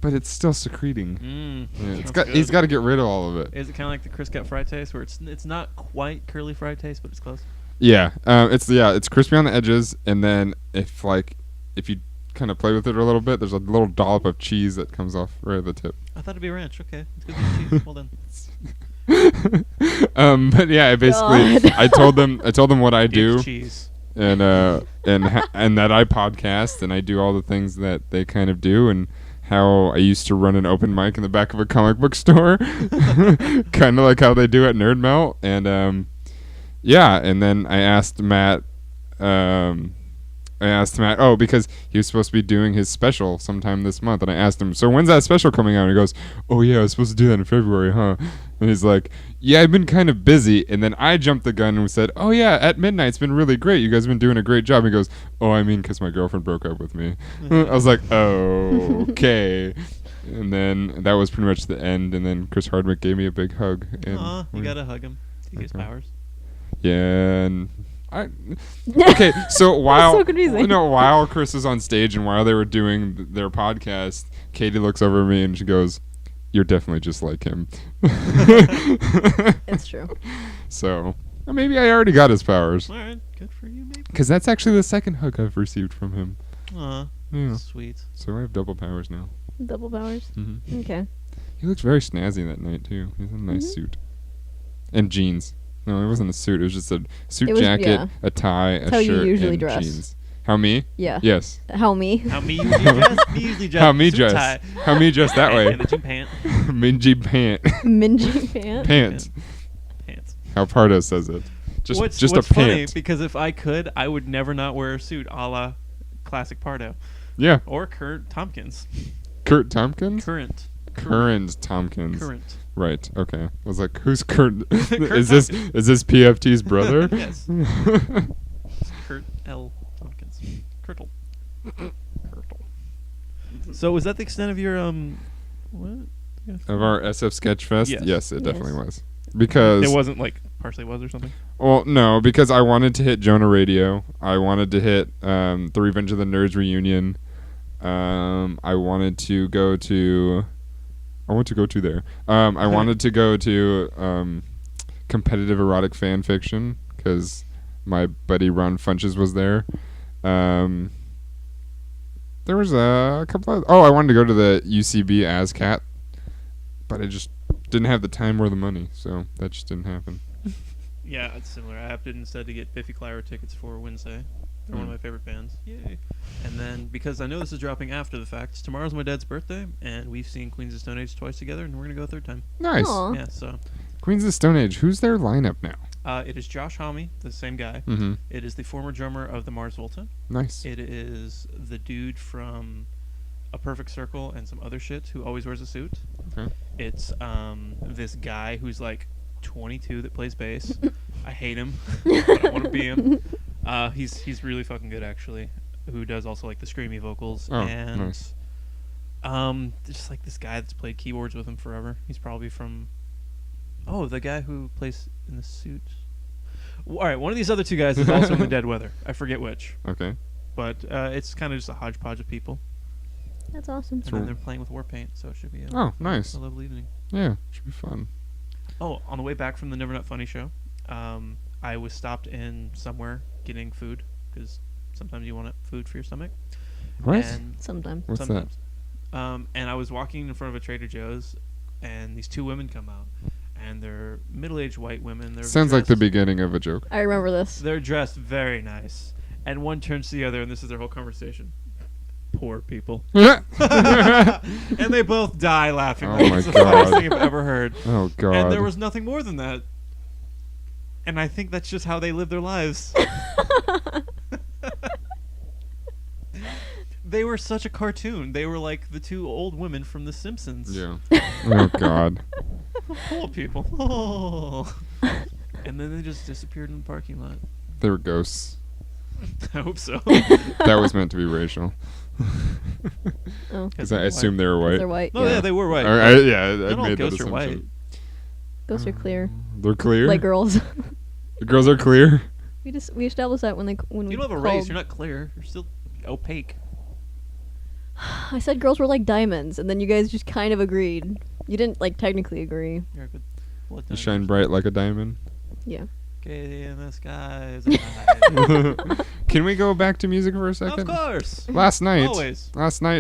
but it's still secreting. Yeah, He's got to get rid of all of it. Is it kind of like the Chris Cat fried taste, where it's not quite curly fried taste, but it's close? Yeah. It's crispy on the edges, and then if you kind of play with it a little bit, there's a little dollop of cheese that comes off right at the tip. I thought it'd be ranch. Okay, it's good with cheese. Well done. But yeah, I basically God. I told them what I do, It's cheese. and and that I podcast and I do all the things that they kind of do, and how I used to run an open mic in the back of a comic book store, kind of like how they do at Nerd Melt, and and then I asked Matt. Oh, because he was supposed to be doing his special sometime this month, and I asked him, so when's that special coming out? And he goes, oh yeah, I was supposed to do that in February, huh? And he's like, yeah, I've been kind of busy. And then I jumped the gun and said, oh yeah, at midnight, it's been really great. You guys have been doing a great job. He goes, oh, I mean, because my girlfriend broke up with me. I was like, oh, okay. And then that was pretty much the end. And then Chris Hardwick gave me a big hug. And Aw, you gotta hug him. He gets Okay. powers. yeah, and okay, so while so confusing. while Chris was on stage and while they were doing their podcast, Katie looks over at me and she goes, "You're definitely just like him." It's true. So maybe I already got his powers, All right, good for you, maybe. because that's actually the second hug I've received from him. Aw, Yeah, sweet. so I have double powers now. Double powers. Hmm Okay. He looked very snazzy that night too. He had a nice suit and jeans. No, it wasn't a suit. It was just a suit It was- jacket, yeah. a tie, a How you shirt, usually and dress. jeans. How me? Yeah. Yes. How me? How me usually dress? Me usually dress. How me suit dress? tie. How me dress that way? And the gym pant. Mingy pant. Mingy pants. Pants. Pants. How Pardo says it. Just what's a funny, pant. because if I could, I would never not wear a suit a la classic Pardo. Yeah. Or Kurt Tompkins. Kurt Tompkins? Current. Current Tompkins. Current. Right. Okay. I was like, who's Kurt? Kurt is this PFT's brother? Yes. Kurt L. Tompkins. Kurtle. Kurtle. So was that the extent of your what? Of our SF Sketchfest? Yes. Yes, it Yes. definitely was. Because It wasn't like partially was or something. well, no, because I wanted to hit Jonah Radio. I wanted to hit the Revenge of the Nerds reunion. I wanted to go to. I want to go to there. I wanted to go to competitive erotic fan fiction because my buddy Ron Funches was there. There was a couple of. Oh, I wanted to go to the UCB ASCAT, but I just didn't have the time or the money, so that just didn't happen. Yeah, it's similar. I opted instead to get Biffy Clyro tickets for Wednesday. They're one of my favorite bands. Yay. And then, because I know this is dropping after the fact, tomorrow's my dad's birthday, and we've seen Queens of Stone Age twice together, and we're going to go a third time. Nice. Aw. Yeah, so Queens of the Stone Age. Who's their lineup now? it is Josh Homme, the same guy. Mm-hmm. It is the former drummer of the Mars Volta. Nice. It is the dude from A Perfect Circle and some other shit who always wears a suit. Okay. It's this guy who's like 22 that plays bass. I hate him. I don't want to be him. He's really fucking good, actually. Who does also like the screamy vocals. Oh, and nice. just like this guy that's played keyboards with him forever. He's probably from the guy who plays in the suit. All right, one of these other two guys is also in the Dead Weather. I forget which. Okay. But it's kind of just a hodgepodge of people. That's awesome. And then they're playing with war paint, so it should be nice. a lovely evening. Yeah, should be fun. Oh, on the way back from the Never Not Funny show, I was stopped in somewhere getting food, because sometimes you want food for your stomach. What? And Sometimes. What's sometimes. And I was walking in front of a Trader Joe's, and these two women come out. And they're middle-aged white women. They're Sounds like the beginning of a joke. I remember this. They're dressed very nice. And one turns to the other, and this is their whole conversation. Poor people. And they both die laughing. Oh Like, my it's the funniest God. thing I've ever heard. Oh, God. And there was nothing more than that. And I think that's just how they live their lives. They were such a cartoon. They were like the two old women from The Simpsons. Yeah. Oh, God. Poor people. Oh. And then they just disappeared in the parking lot. They were ghosts. I hope so. That was meant to be racial. Oh. Because I assume they were white. They're white. No, yeah, they were white. I Not made all that ghosts are assumption. white. Ghosts are clear. They're clear? Like girls. The girls are clear? we established that when we You don't have a race. You're not clear. You're still opaque. I said girls were like diamonds, and then you guys just kind of agreed. You didn't like technically agree. You're a good blood You type. shine bright like a diamond. Yeah. Katie in the sky is alive. Can we go back to music for a Of second? course. Last night Always.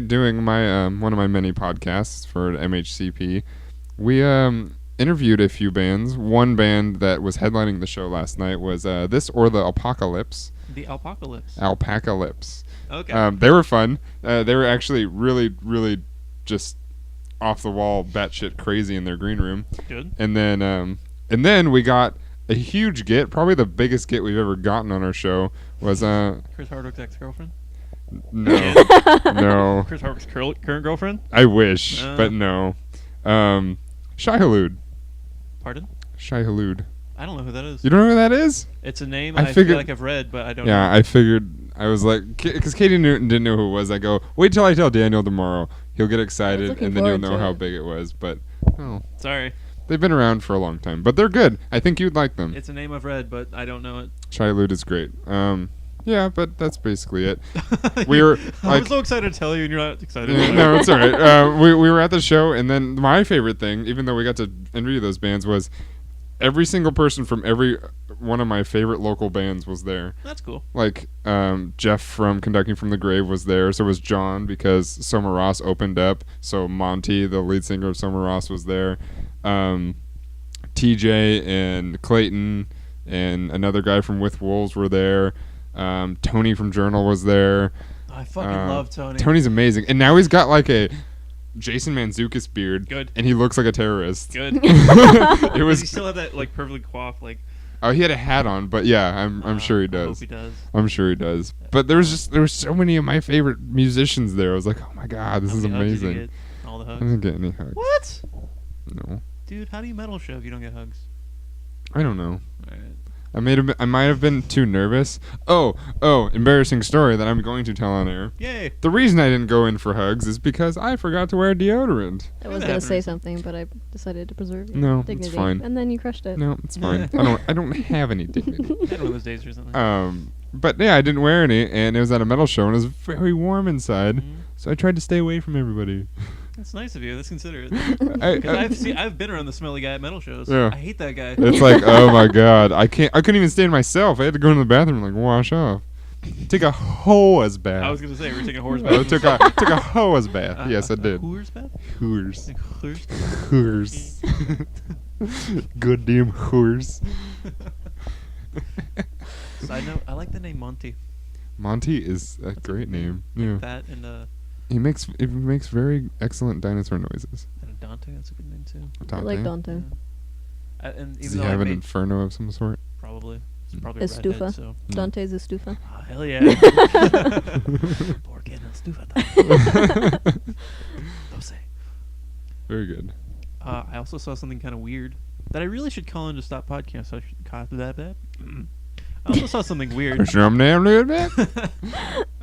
doing my one of my many podcasts for MHCP, we interviewed a few bands. One band that was headlining the show last night was This or the Apocalypse. The Alpacalypse. Alpacalypse. Okay. They were fun. They were actually really, really just off the wall, batshit crazy in their green room. Good. And then we got a huge get, probably the biggest get we've ever gotten on our show was Chris Hardwick's ex-girlfriend? no. No. Chris Hardwick's current girlfriend? I wish, but no. Shai Hulud. Pardon? Shai Hulud. I don't know who that is. You don't know who that is? It's a name I I feel figured- like I've read, but I don't know. Yeah, I figured. I was like, because Katie Newton didn't know who it was. I go, wait till I tell Daniel tomorrow. He'll get excited, looking and then you'll forward know to how it. big it was. But oh, Sorry. they've been around for a long time, but they're good. I think you'd like them. It's a name I've read, but I don't know it. Shai Hulud is great. Yeah, but that's basically it. We were I like, was so excited to tell you, and you're not excited. yeah, no, it's all right. We were at the show, and then my favorite thing, even though we got to interview those bands, was every single person from every one of my favorite local bands was there. That's cool. Like Jeff from Conducting from the Grave was there. So was John, because Soma Ross opened up. So Monty, the lead singer of Soma Ross, was there. TJ and Clayton and another guy from With Wolves were there. Tony from Journal was there. I fucking love Tony. Tony's amazing, and now he's got like a Jason Mantzoukas beard. Good. And he looks like a terrorist. Good. It Does was. he still have that like perfectly coiffed like? Oh, he had a hat on, but yeah, I'm sure he I hope does. he does. I'm sure he does. But there were so many of my favorite musicians there. I was like, oh my god, this How is many hugs did you amazing. get? All the I hugs. didn't get any hugs. What? No, Dude, how do you metal show if you don't get hugs? I don't know. Alright. I might have been too nervous. Oh, embarrassing story that I'm going to tell on air. Yay. The reason I didn't go in for hugs is because I forgot to wear deodorant. I was That gonna say happens. something, but I decided to preserve your No, dignity. it's fine. And then you crushed it. No, it's fine. I don't have any dignity. Had one of those days or something. But yeah, I didn't wear any, and it was at a metal show, and it was very warm inside. Mhm. So I tried to stay away from everybody. That's nice of you. That's considerate. I- Because I've been around the smelly guy at metal shows. Yeah. I hate that guy. It's like, oh my god, I couldn't even stand myself. I had to go into the bathroom and like wash off. Take a hose bath. I was gonna say we're taking a horse I bath. took a hose bath. Yes, I did. Horse bath? Hoors. Like horse? Hoors. Good damn hoors. Side note: I like the name Monty. Monty is a great name. Yeah. That and He makes very excellent dinosaur noises. Dante. That's a good name too. I like Dante. Yeah. And Does even he though have I an made inferno of some sort? probably it's probably It's a redhead, Stufa. so Dante's a stufa. oh, hell yeah. Porque no Stufa. Don't say. Very good. I also saw something kind of weird. that I really should call in to stop podcast. I should call that. I also saw something weird. I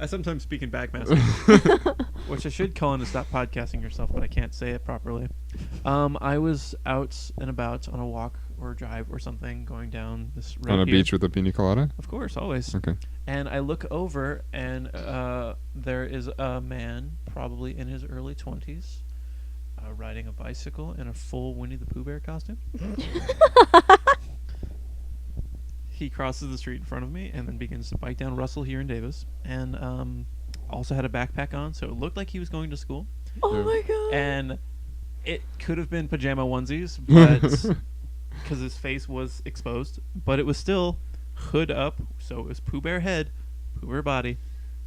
sometimes speak in backmasking, which I should call in to stop podcasting yourself, but I can't say it properly. I was out and about on a walk or a drive or something, going down this road On a here. beach with a pina colada? Of course, always. Okay. And I look over, and there is a man, probably in his early 20s, riding a bicycle in a full Winnie the Pooh bear costume. He crosses the street in front of me and then begins to bike down Russell here in Davis. And also had a backpack on, so it looked like he was going to school. Oh my god. And it could have been pajama onesies, but because his face was exposed. But it was still hood up, so it was Pooh Bear head, Pooh Bear body,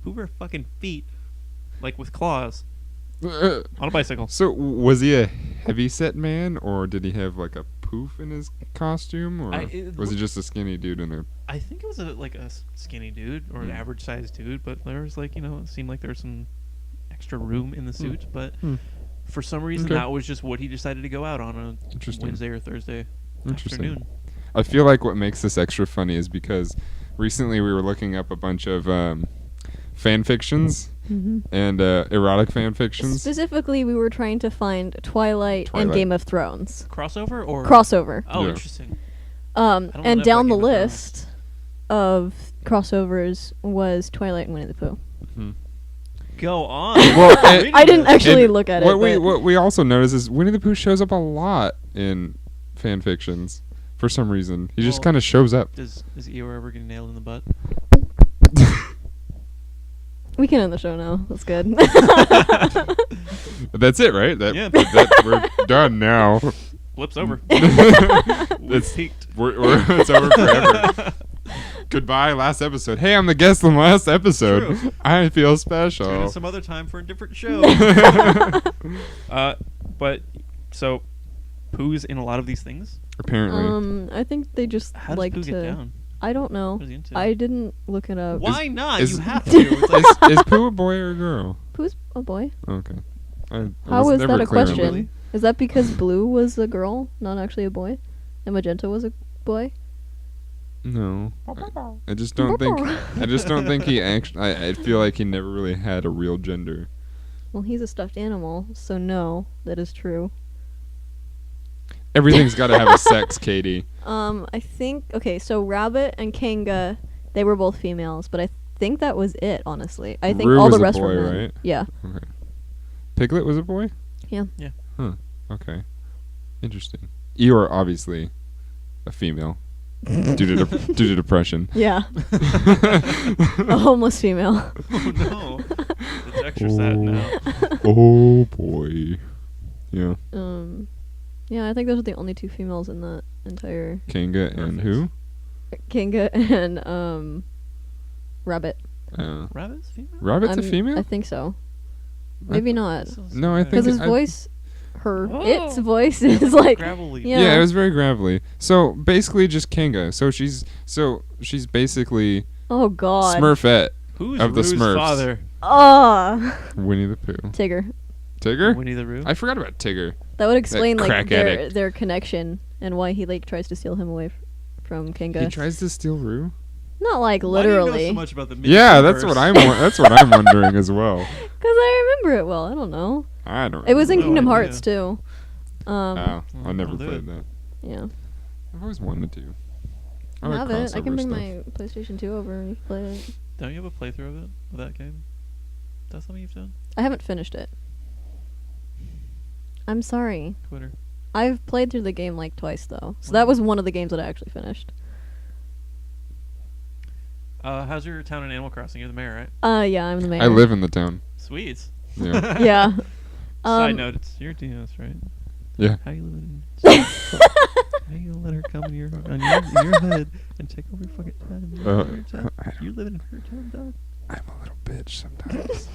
Pooh Bear fucking feet, like with claws, on a bicycle. So was he a heavy-set man, or did he have like a poof in his costume, or was he just a skinny dude in there? I think it was like a skinny dude or an average sized dude, but there was like, it seemed like there was some extra room in the suit. But for some reason, that was just what he decided to go out on a Wednesday or Thursday afternoon. I feel like what makes this extra funny is because recently we were looking up a bunch of fan fictions and erotic fan fictions. Specifically, we were trying to find Twilight and Game of Thrones. Crossover or? Crossover. Oh, Yeah. interesting. And down the list of crossovers was Twilight and Winnie the Pooh. Go on. Well, I didn't actually look at what it. What we also noticed is Winnie the Pooh shows up a lot in fan fictions for some reason. He just kind of shows up. Is Eeyore ever get nailed in the butt? We can end the show now. That's good. That's it, right? Yeah. We're done now. Blip's over. It's peaked. It's over forever. Goodbye, last episode. Hey, I'm the guest on the last episode. True. I feel special. Tune in some other time for a different show. But so Pooh's in a lot of these things. Apparently. I think they just How does like Pooh to. get down? I don't know. What is he into? I didn't look it up. Why not? is- You have to. It's like, is Pooh a boy or a girl? Pooh's a boy. Okay. I How was is never that a clear on question? Really? Is that because Blue was a girl, not actually a boy, and Magenta was a boy? No. I just don't think. I just don't think he actually. I feel like he never really had a real gender. Well, he's a stuffed animal, so no, that is true. Everything's got to have a sex, Katie. I think so Rabbit and Kanga, they were both females, but I think that was it. Honestly, I think Roo all was the a rest boy, were men. right? Yeah. Okay. Piglet was a boy? Yeah. Yeah. Huh. Okay. Interesting. Eeyore, obviously, a female. due to depression. Yeah. A homeless female. Oh no. It's extra sad now. Oh boy. Yeah. Yeah, I think those are the only two females in the entire Kanga and who? Kanga and Rabbit. Rabbit's female? Rabbit's a female? I think so. Maybe not. No, I think Because his voice, its voice is like gravelly. Yeah, it was very gravelly. So basically, just Kanga. So she's basically oh god, Smurfette Who's of the Roo's Smurfs. father? Winnie the Pooh. Tigger. Tigger? Winnie the Roo? I forgot about Tigger. That would explain That like crack addict. their connection and why he like tries to steal him away from Kanga. He tries to steal Roo. Not like Why do you know literally. so much about the Yeah, that's what I'm wondering as well. Because I remember it well. I don't know. I don't. It was in No Kingdom idea. Hearts too. Oh, I never I'll do played it. that. Yeah. I've always wanted to. I like have it. I can crossover bring stuff. my PlayStation 2 over and you can play it. Don't you have a playthrough of it? Of that game? That's something you've done? I haven't finished it. I'm sorry. Twitter. I've played through the game like twice though. So that was one of the games that I actually finished. How's your town in Animal Crossing? You're the mayor, right? Yeah, I'm the mayor. I live in the town. Sweet. Yeah. Yeah. Side note, it's your DS, right? Yeah. How you living? How you gonna let her come in your head and take over your fucking town? You living in her town, dog? I'm a little bitch sometimes.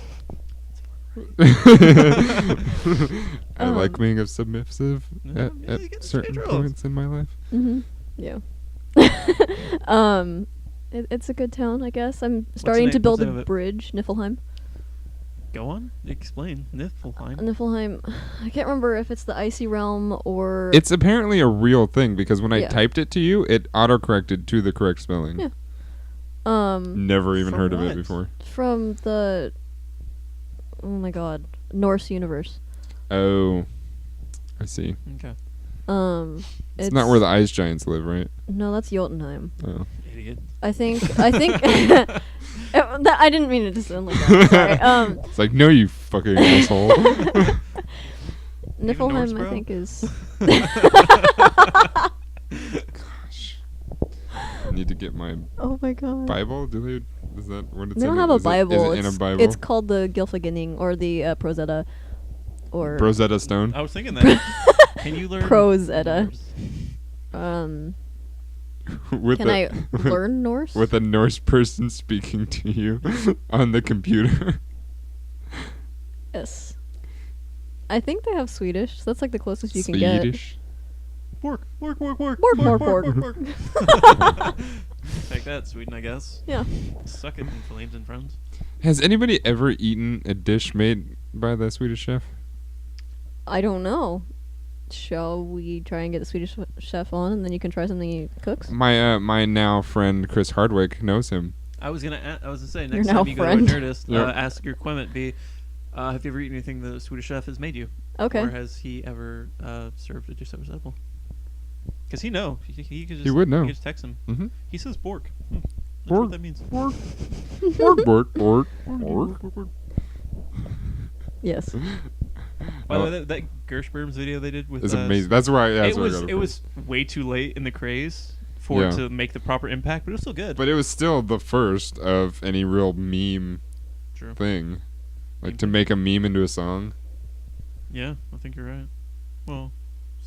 I like being a submissive No, yeah, you at get the certain stage roles. points in my life. Mhm. Yeah. It's a good town, I guess. I'm starting name- to build what's the a name of it? bridge, Niflheim. Go on. Explain. Niflheim. Niflheim. I can't remember if it's the icy realm or. It's apparently a real thing because when I Yeah. typed it to you, it autocorrected to the correct spelling. Yeah. Never even From heard of what? it before. From the. Oh my God, Norse universe. Oh, I see. Okay. It's not where the ice giants live, right? No, that's Jotunheim. Oh. Idiot. I think. I didn't mean it to sound like that. Sorry. It's like, no, you fucking asshole. Even Norse, Niflheim, I bro? think, is. Gosh. I need to get my Oh my God. Bible. Is that what it's They in? don't have a Is Bible. it in a Bible? It's called the Gylfaginning or the Prosetta, or Rosetta Stone. I was thinking that. Can you learn Prosetta. Norse? With Can a, I learn Norse? with a Norse person speaking to you on the computer. Yes. I think they have Swedish. So that's like the closest you can get. Swedish. Work. Work. Bork. Take that, Sweden, I guess. Yeah. Suck it, in flames and friends. Has anybody ever eaten a dish made by the Swedish chef? I don't know. Shall we try and get the Swedish chef on, and then you can try something he cooks? My now friend Chris Hardwick knows him. I was gonna say Your next now time you friend. go to a Nerdist, Yep. ask your Clement have you ever eaten anything the Swedish chef has made you? Okay. Or has he ever served a dish that was edible? Because he know. He could just. He would know. You could just text him. Mm-hmm. He says bork. Not sure Bork. what that means. Bork. Yes. By the way, that Gershberms video they did with It's amazing. That's why. Yeah, that's it where I was got it from. was way too late in the craze for it Yeah. to make the proper impact, but it was still good. But it was still the first of any real meme True. thing, like to make a meme into a song. Yeah, I think you're right. Well,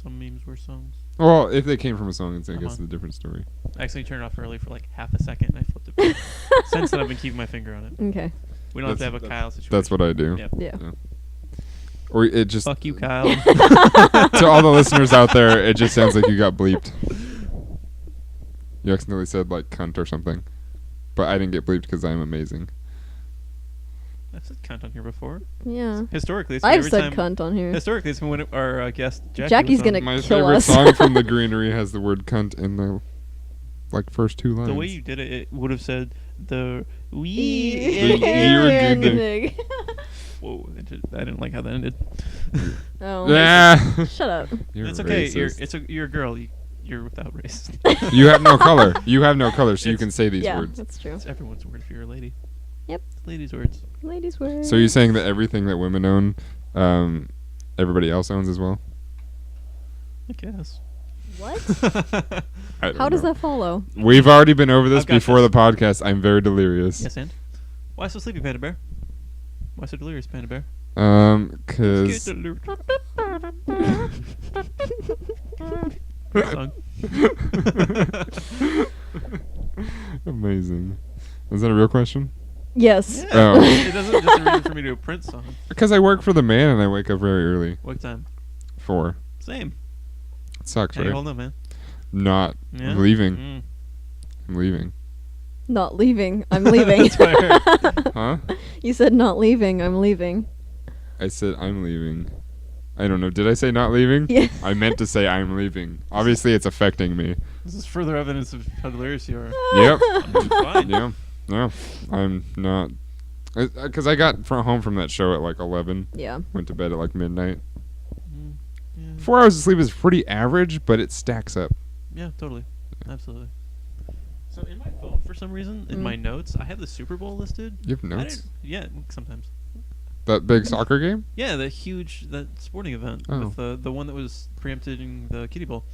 some memes were songs. Well, if they came from a song, it's I guess Uh-huh. it's a different story. I actually turned it off early for like half a second, and I flipped it back. Since then, I've been keeping my finger on it. Okay. We don't have to have a That's- Kyle situation. That's what I do. Yep. Yeah. Or it just Fuck you, Kyle. to all the listeners out there, it just sounds like you got bleeped. You accidentally said like cunt or something, but I didn't get bleeped because I'm amazing. I've said cunt on here before. Yeah. Historically, it's been I've every said time, cunt on here. Historically, it's been when our guest Jackie's was on. gonna My kill favorite us. song from The Greenery has the word cunt in the like first two lines. The way you did it, it would have said the The we. ear Whoa! I didn't like how that ended. Oh. Yeah. Shut up. You're It's okay. racist. You're a girl. You're without race. You have no color. You have no color, so you It's- can say these Yeah, words. that's true. It's everyone's word if you're a lady. Yep. It's ladies' words. Ladies' wear. So you're saying that everything that women own, everybody else owns as well? I guess. What? I don't How does know. that follow? We've already been over this I've got before this. the podcast. I'm very delirious. Yes, and why so sleepy, Panda Bear? Why so delirious, Panda Bear? Cause Get delirious. Song. amazing. Is that a real question? Yes. Yeah. Oh. It doesn't just a reason for me to do a Prince song. Because I work for the man and I wake up very early. What time? 4. Same. It sucks, Hey, right? hold on, man. Not. Yeah? I'm leaving. Mm. I'm leaving. Not leaving. I'm leaving. That's what I heard. Huh? You said not leaving. I'm leaving. I said I'm leaving. I don't know. Did I say not leaving? Yeah. I meant to say I'm leaving. Obviously, it's affecting me. This is further evidence of how delirious you are. Yep. I'm fine. Yeah. No, I'm not. Because I got home from that show at like 11. Yeah. Went to bed at like midnight. Mm, yeah. 4 hours of sleep is pretty average, but it stacks up. Yeah, totally. Absolutely. So in my phone, for some reason, in my notes, I have the Super Bowl listed. You have I notes? didn't- Yeah, sometimes. That big soccer game? Yeah, that sporting event Oh. with the one that was preempting the Kiddie Bowl.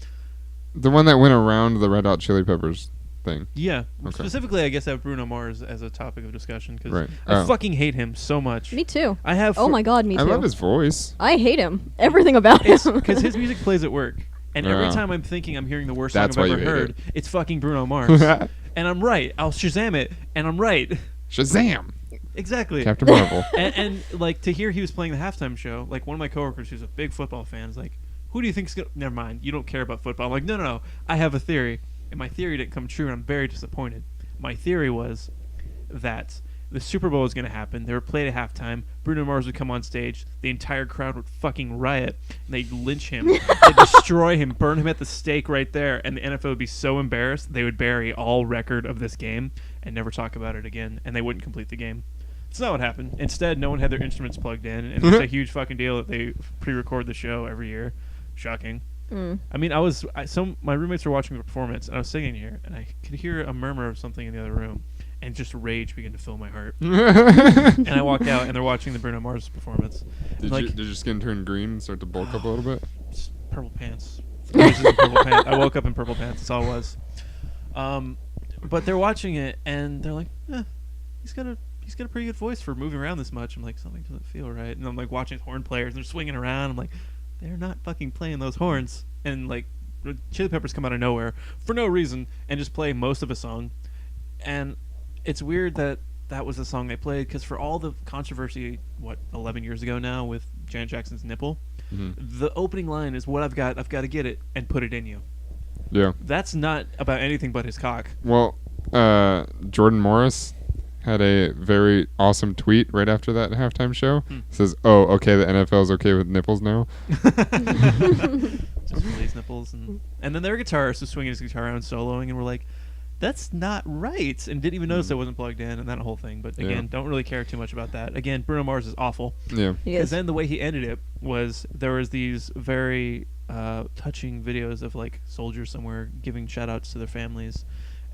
The one that went around the Red Hot Chili Peppers thing. Yeah, Okay. specifically, I guess I have Bruno Mars as a topic of discussion because Right. I Oh. fucking hate him so much. Me too. I have. Oh my god, me I too. love his voice. I hate him. Everything about It's him. because his music plays at work, and every Yeah. time I'm thinking I'm hearing the worst That's song why I've you ever hate heard, it. it's fucking Bruno Mars, and I'm right. I'll Shazam it, and I'm right. Shazam! Exactly. Captain Marvel. and like to hear he was playing the halftime show, like one of my coworkers who's a big football fan is like, "Who do you think's gonna?" Never mind, you don't care about football. I'm like, no, I have a theory, and my theory didn't come true, and I'm very disappointed. My theory was that the Super Bowl was going to happen. They were played at halftime. Bruno Mars would come on stage. The entire crowd would fucking riot. And they'd lynch him. They'd destroy him, burn him at the stake right there. And the NFL would be so embarrassed, they would bury all record of this game and never talk about it again. And they wouldn't complete the game. That's not what happened. Instead, no one had their instruments plugged in. And it's a huge fucking deal that they pre-record the show every year. Shocking. I mean, my roommates were watching the performance, and I was sitting here, and I could hear a murmur of something in the other room, and just rage began to fill my heart. And I walked out, and they're watching the Bruno Mars performance. Did your skin turn green and start to bulk up a little bit? Just purple pants. I woke up in purple pants. That's all it was. But they're watching it, and they're like, he's got a pretty good voice for moving around this much. I'm like, something doesn't feel right. And I'm like watching horn players, and they're swinging around. I'm like, they're not fucking playing those horns. And like, Chili Peppers come out of nowhere for no reason and just play most of a song. And it's weird that was the song they played, because for all the controversy, 11 years ago now with Janet Jackson's nipple, the opening line is, what I've got to get it and put it in you. Yeah. That's not about anything but his cock. Well, Jordan Morris had a very awesome tweet right after that halftime show. Says, "Oh, okay, the NFL's okay with nipples now." Just release nipples, and then their guitarist was swinging his guitar around soloing, and we're like, "That's not right," and didn't even notice it wasn't plugged in, and that whole thing. But again, don't really care too much about that. Again, Bruno Mars is awful. Yeah, because then the way he ended it was there was these very touching videos of like soldiers somewhere giving shout outs to their families.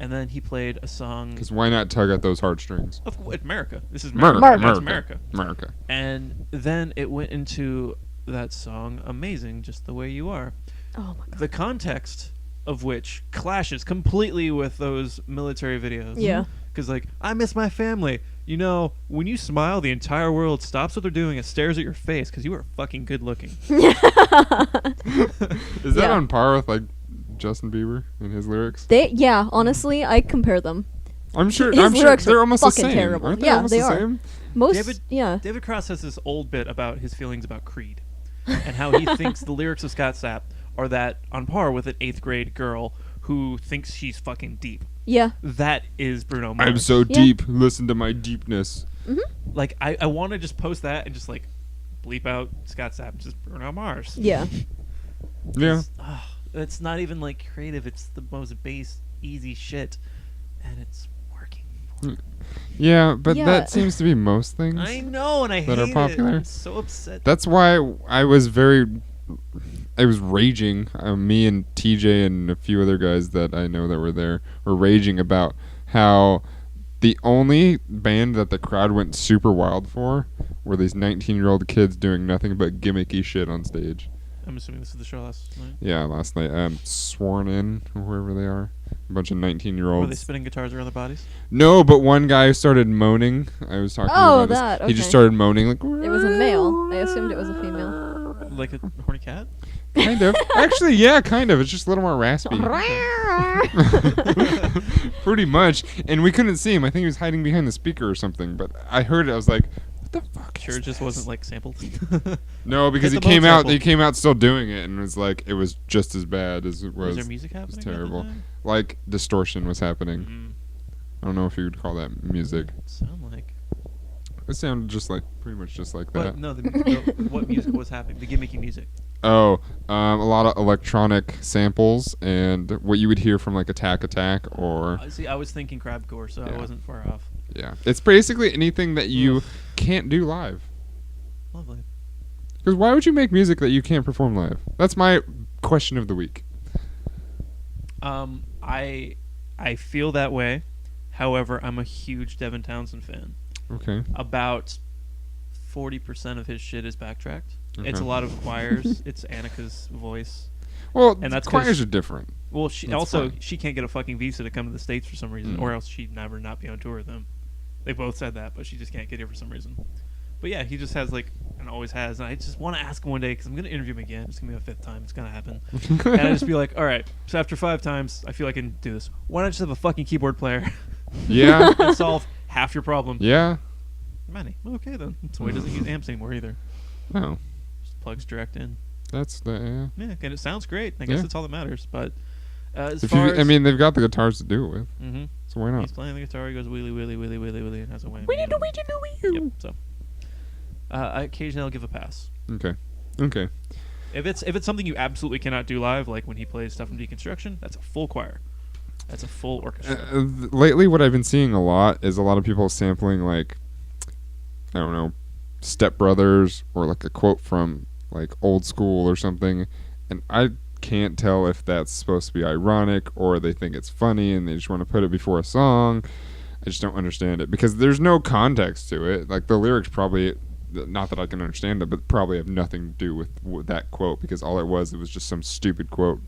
And then he played a song. Because why not tug at those heartstrings? Of America. This is America. America. That's America. America. And then it went into that song, Amazing, Just the Way You Are. Oh my God. The context of which clashes completely with those military videos. Yeah. Because, like, I miss my family. You know, when you smile, the entire world stops what they're doing and stares at your face because you are fucking good looking. Is that on par with, like, Justin Bieber and his lyrics? Honestly, I compare them. I'm sure lyrics they're are almost the fucking same. terrible. Aren't they Yeah, almost they the are. same? David Cross has this old bit about his feelings about Creed and how he thinks the lyrics of Scott Stapp are that on par with an 8th grade girl who thinks she's fucking deep. Yeah. That is Bruno Mars. I'm so deep. Listen to my deepness. Mm-hmm. Like, I want to just post that and just, like, bleep out Scott Stapp, just Bruno Mars. Yeah. Yeah. It's not even, like, creative. It's the most base, easy shit. And it's working. Yeah, but that seems to be most things. I know, and I hate that are popular. it. I'm so upset. That's why I was raging. Me and TJ and a few other guys that I know that were there were raging about how the only band that the crowd went super wild for were these 19-year-old kids doing nothing but gimmicky shit on stage. I'm assuming this is the show last night. Yeah, last night. Sworn In, or whoever they are. A bunch of 19-year-olds. Were they spinning guitars around their bodies? No, but one guy started moaning. I was talking about this. that. Okay. He just started moaning like. It was a male. I assumed it was a female. Like a horny cat? Kind of. Actually, yeah, kind of. It's just a little more raspy. Pretty much. And we couldn't see him. I think he was hiding behind the speaker or something. But I heard it. I was like, what the fuck? Sure, it just wasn't like sampled. No, because he came out. He came out still doing it, and was like, it was just as bad as it was. Was there music happening? It was terrible. Like distortion was happening. Mm-hmm. I don't know if you would call that music. Sound like. It sounded just like, pretty much just like But that. no, what music was happening? The gimmicky music. Oh, a lot of electronic samples and what you would hear from like Attack Attack or. See, I was thinking Crabcore, so I wasn't far off. Yeah, it's basically anything that you can't do live. Lovely. Because why would you make music that you can't perform live? That's my question of the week. I feel that way. However, I'm a huge Devin Townsend fan. Okay. About 40% of his shit is backtracked. Okay. It's a lot of choirs. It's Annika's voice. Well, and that's choirs are different. Well, she can't get a fucking visa to come to the States for some reason, Mm. or else she'd never not be on tour with them. They both said that, but she just can't get here for some reason. But yeah, he just has like, and always has, and I just want to ask him one day, because I'm going to interview him again. It's going to be a 5th time. It's going to happen. And I just be like, all right, so after 5 times, I feel like I can do this. Why not just have a fucking keyboard player? Yeah. And solve half your problem. Yeah. Money. Okay, then. So he doesn't use amps anymore either. Oh. Just plugs direct in. That's the, Yeah, and it sounds great. I guess that's all that matters. But As If far you, as, I mean, they've got the guitars to do it with, mm-hmm. so why not? He's playing the guitar. He goes wheelie, wheelie, wheelie, wheelie, wheelie, and has a whammy. Yep. So, occasionally I'll give a pass. Okay. Okay. If it's something you absolutely cannot do live, like when he plays stuff from Deconstruction, that's a full choir. That's a full orchestra. Lately, what I've been seeing a lot is a lot of people sampling, like, I don't know, Step Brothers or like a quote from like Old School or something, and I can't tell if that's supposed to be ironic or they think it's funny and they just want to put it before a song. I just don't understand it because there's no context to it. Like the lyrics probably, not that I can understand it, but probably have nothing to do with that quote because all it was just some stupid quote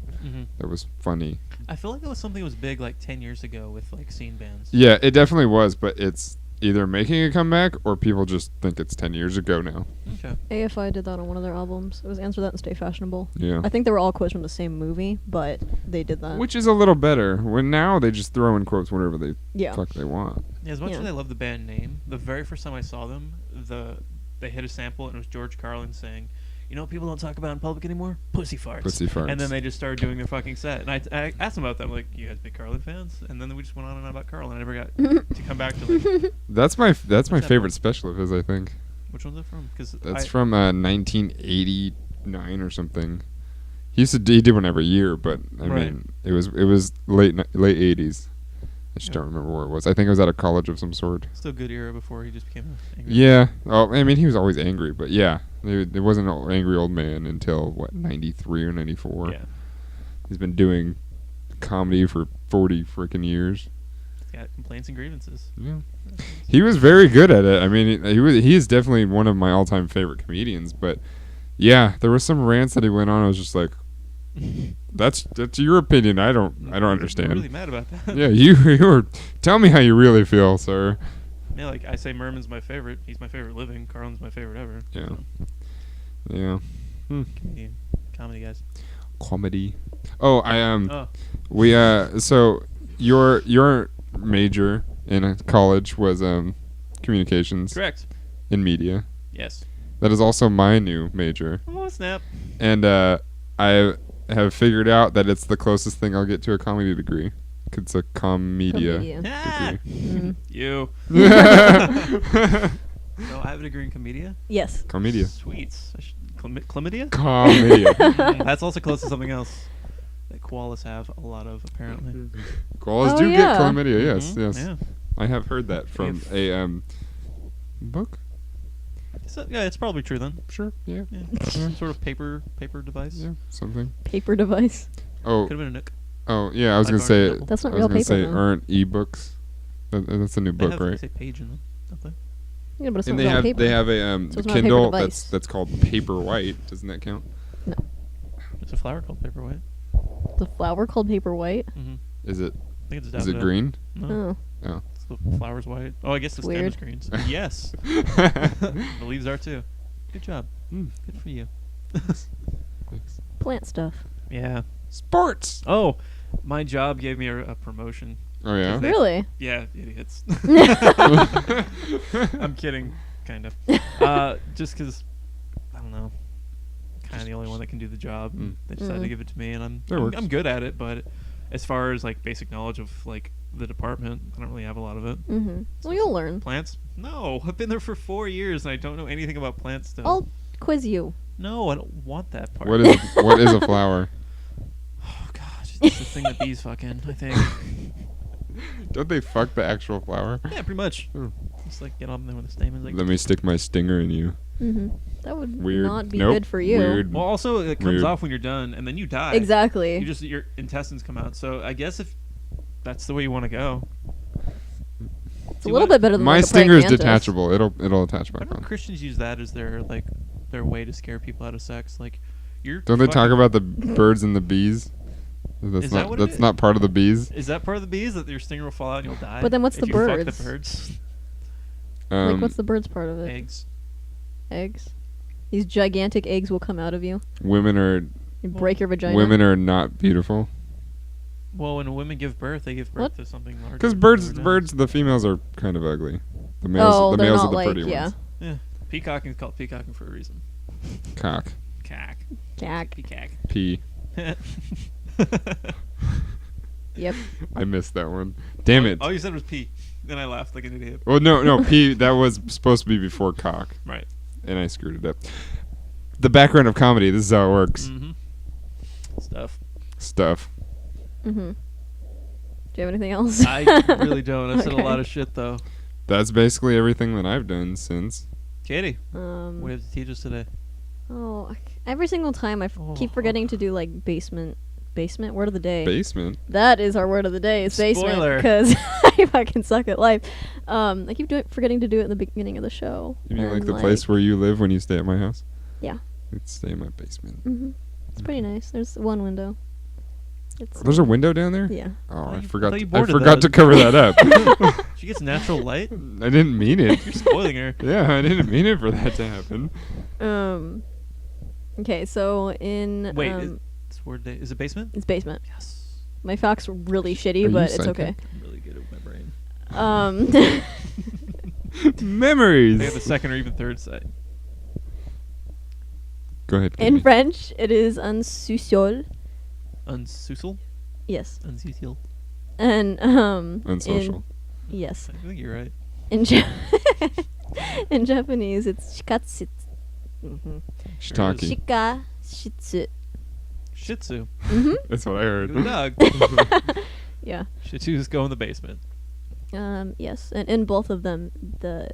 that was funny. I feel like it was something that was big like 10 years ago with like scene bands. Yeah, it definitely was, but it's either making a comeback or people just think it's 10 years ago now. Okay. AFI did that on one of their albums. It was Answer That and Stay Fashionable. Yeah. I think they were all quotes from the same movie, but they did that. Which is a little better. When now they just throw in quotes whatever they Yeah. fuck they want. Yeah, as much Yeah. as I love the band name, the very first time I saw them, they hit a sample and it was George Carlin saying, "You know what people don't talk about in public anymore? Pussy farts." Pussy farts. And then they just started doing their fucking set. And I asked them about that. I'm like, "You guys big Carlin fans?" And then we just went on and on about Carlin. I never got to come back to like, That's my that favorite from? special of his, I think. which one's that from? Because That's from 1989 or something. He did one every year, but I Right. mean, it was late 80s. I just Yeah. don't remember where it was. I think it was at a college of some sort. still a good era before he just became an angry. Yeah. Oh, I mean, he was always angry, but yeah, there wasn't an angry old man until what 93 or 94. Yeah. He's been doing comedy for 40 freaking years. He's got complaints and grievances. Yeah. He was very good at it. I mean, he is definitely one of my all-time favorite comedians, but yeah, there was some rants that he went on. I was just like, that's your opinion. I don't I'm understand. really mad about that. Yeah, you were. Tell me how you really feel, sir. Yeah, like I say, Merman's my favorite. He's my favorite living. Carlin's my favorite ever. Yeah. So, Yeah. comedy guys. Comedy. Oh, Oh, we so your major in college was communications correct. in media. Yes. That is also my new major, Oh snap! and I have figured out that it's the closest thing I'll get to a comedy degree. It's a commedia Commedia. Ah! Mm. You. degree. No, I have a degree in comedia. Yes. Commedia. Sweets. Chlamydia? Commedia. That's also close to something else that koalas have a lot of, apparently. Koalas Oh, do yeah. get chlamydia. Yes, Mhm, yes. Yeah. I have heard that from If- a book. So, yeah, it's probably true then. Sure. Yeah. Yeah. Some sort of paper device. Yeah. Something. Paper device. Oh. Could have been a nook. Oh. Yeah. I was Like gonna say. Barnes & Noble. That's not I was real gonna paper, say though. aren't ebooks. That's a new They book, have, right? say page in them, don't they? Yeah, but it's And not they real have paper. they have a So it's not a paper Kindle device. that's called Paperwhite. Doesn't that count? No. There's a flower called paperwhite. The flower called paper white. Mm-hmm. Is it I think it's is it green? No. Oh. Oh. It's the flower's white. Oh, I guess the stem Weird. is green. So yes. The leaves are too. Good job. Mm. Good for you. Plant stuff. Yeah. Sports. Oh, my job gave me a promotion. Oh yeah. They- Really? Yeah, idiots. I'm kidding, kind of. Just because, I don't know, kind of the only one that can do the job. Mm. They decided to Mm. give it to me, and That works. I'm good at it. But as far as like basic knowledge of like the department, I don't really have a lot of it. Mm-hmm. Well, you'll learn. Plants? No, I've been there for 4 years and I don't know anything about plants still. I'll quiz you. No, I don't want that part. what is a flower? Oh gosh, it's the thing that bees fucking. I think. Don't they fuck the actual flower? Yeah, pretty much. Oh. Just like get on there with the stamens. Like, Let me stick my stinger in you. Mm-hmm. That would Weird. not be Nope. good for you. Weird. well, also it comes Weird. off when you're done, and then you die. Exactly. Your intestines come out. So I guess if that's the way you want to go. It's a little bit better than My like a praying stinger is mantis. detachable. It'll attach I back know on. Christians use that as their way to scare people out of sex. Like, you're. Don't they talk fucking- about the birds and the bees? That's Is that not what it that's is? not part of the bees. Is that part of the bees that your stinger will fall out and you'll die? But then what's if the you fuck birds? the birds. Like, what's the bird's part of it? Eggs. Eggs. These gigantic eggs will come out of you women are and break your vagina. women are not beautiful? Well, when women give birth, they give birth What? to something larger. Because than birds, their birds, the females are kind of ugly. The males, Oh, the they're males not are the like pretty ones. nose. Yeah. Peacocking is called peacocking for a reason. Cock, Cack. Jack. Peacock. pee. Yep. I missed that one. Damn it. All you said was pee. Then I laughed like an idiot. Well, no, P. That was supposed to be before cock, Right. and I screwed it up. The background of comedy. This is how it works. Mm-hmm. Stuff. Mm-hmm. Do you have anything else? I really don't. I've said a Okay. lot of shit though. That's basically everything that I've done since. Katie, what do you have to teach us today? Every single time I keep forgetting to do like basement word of the day. Basement. That is our word of the day. Is basement Spoiler. because I fucking suck at life. I keep forgetting to do it in the beginning of the show. You mean like And, the place where you live when you stay at my house? Yeah. I'd stay in my basement. Mm-hmm. It's pretty nice. There's one window. It's There's a window down there? Yeah. Oh, I you- forgot. I thought you I boarded forgot that. to cover that up. She gets natural light. I didn't mean it. You're spoiling her. Yeah, I didn't mean it for that to happen. Okay, so in Wait, it's word day. Is it basement? it's basement. Yes. My facts are really Are shitty, you but it's psychic? okay. I'm really good at my brain. Memories. They have the second or even third side. Go ahead. In Katie. French, it is unsocial. Unsuical? Yes. Unsocial. And Unsocial. Yes. I think you're right. In in Japanese, it's shikatsu. Mm-hmm. Shiitake. Shikashitsu. Shih Tzu. Mm-hmm. That's what I heard. Good dog. Yeah. Shih Tzus go in the basement. Yes, and in both of them, the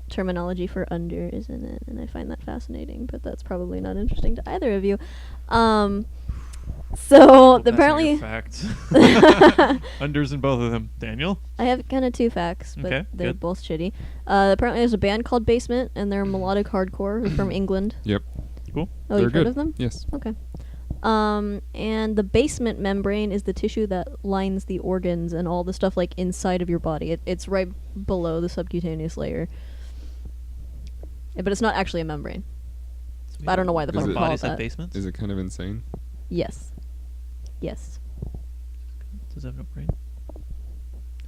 terminology for under is in it, and I find that fascinating. But that's probably not interesting to either of you. So That's apparently, not your facts. Unders in both of them. Daniel? I have kind of two facts, but Okay, they're good. both shitty. Apparently, there's a band called Basement, and they're melodic hardcore who's from England. Yep. Cool. Oh, They're you've good. heard of them? Yes. Okay. And the basement membrane is the tissue that lines the organs and all the stuff like inside of your body. It's right below the subcutaneous layer. Yeah, but it's not actually a membrane. I don't know why the Is fuck it- we call it Bodies have that. basements? Is it kind of insane? Yes. Yes. Does it have no brain?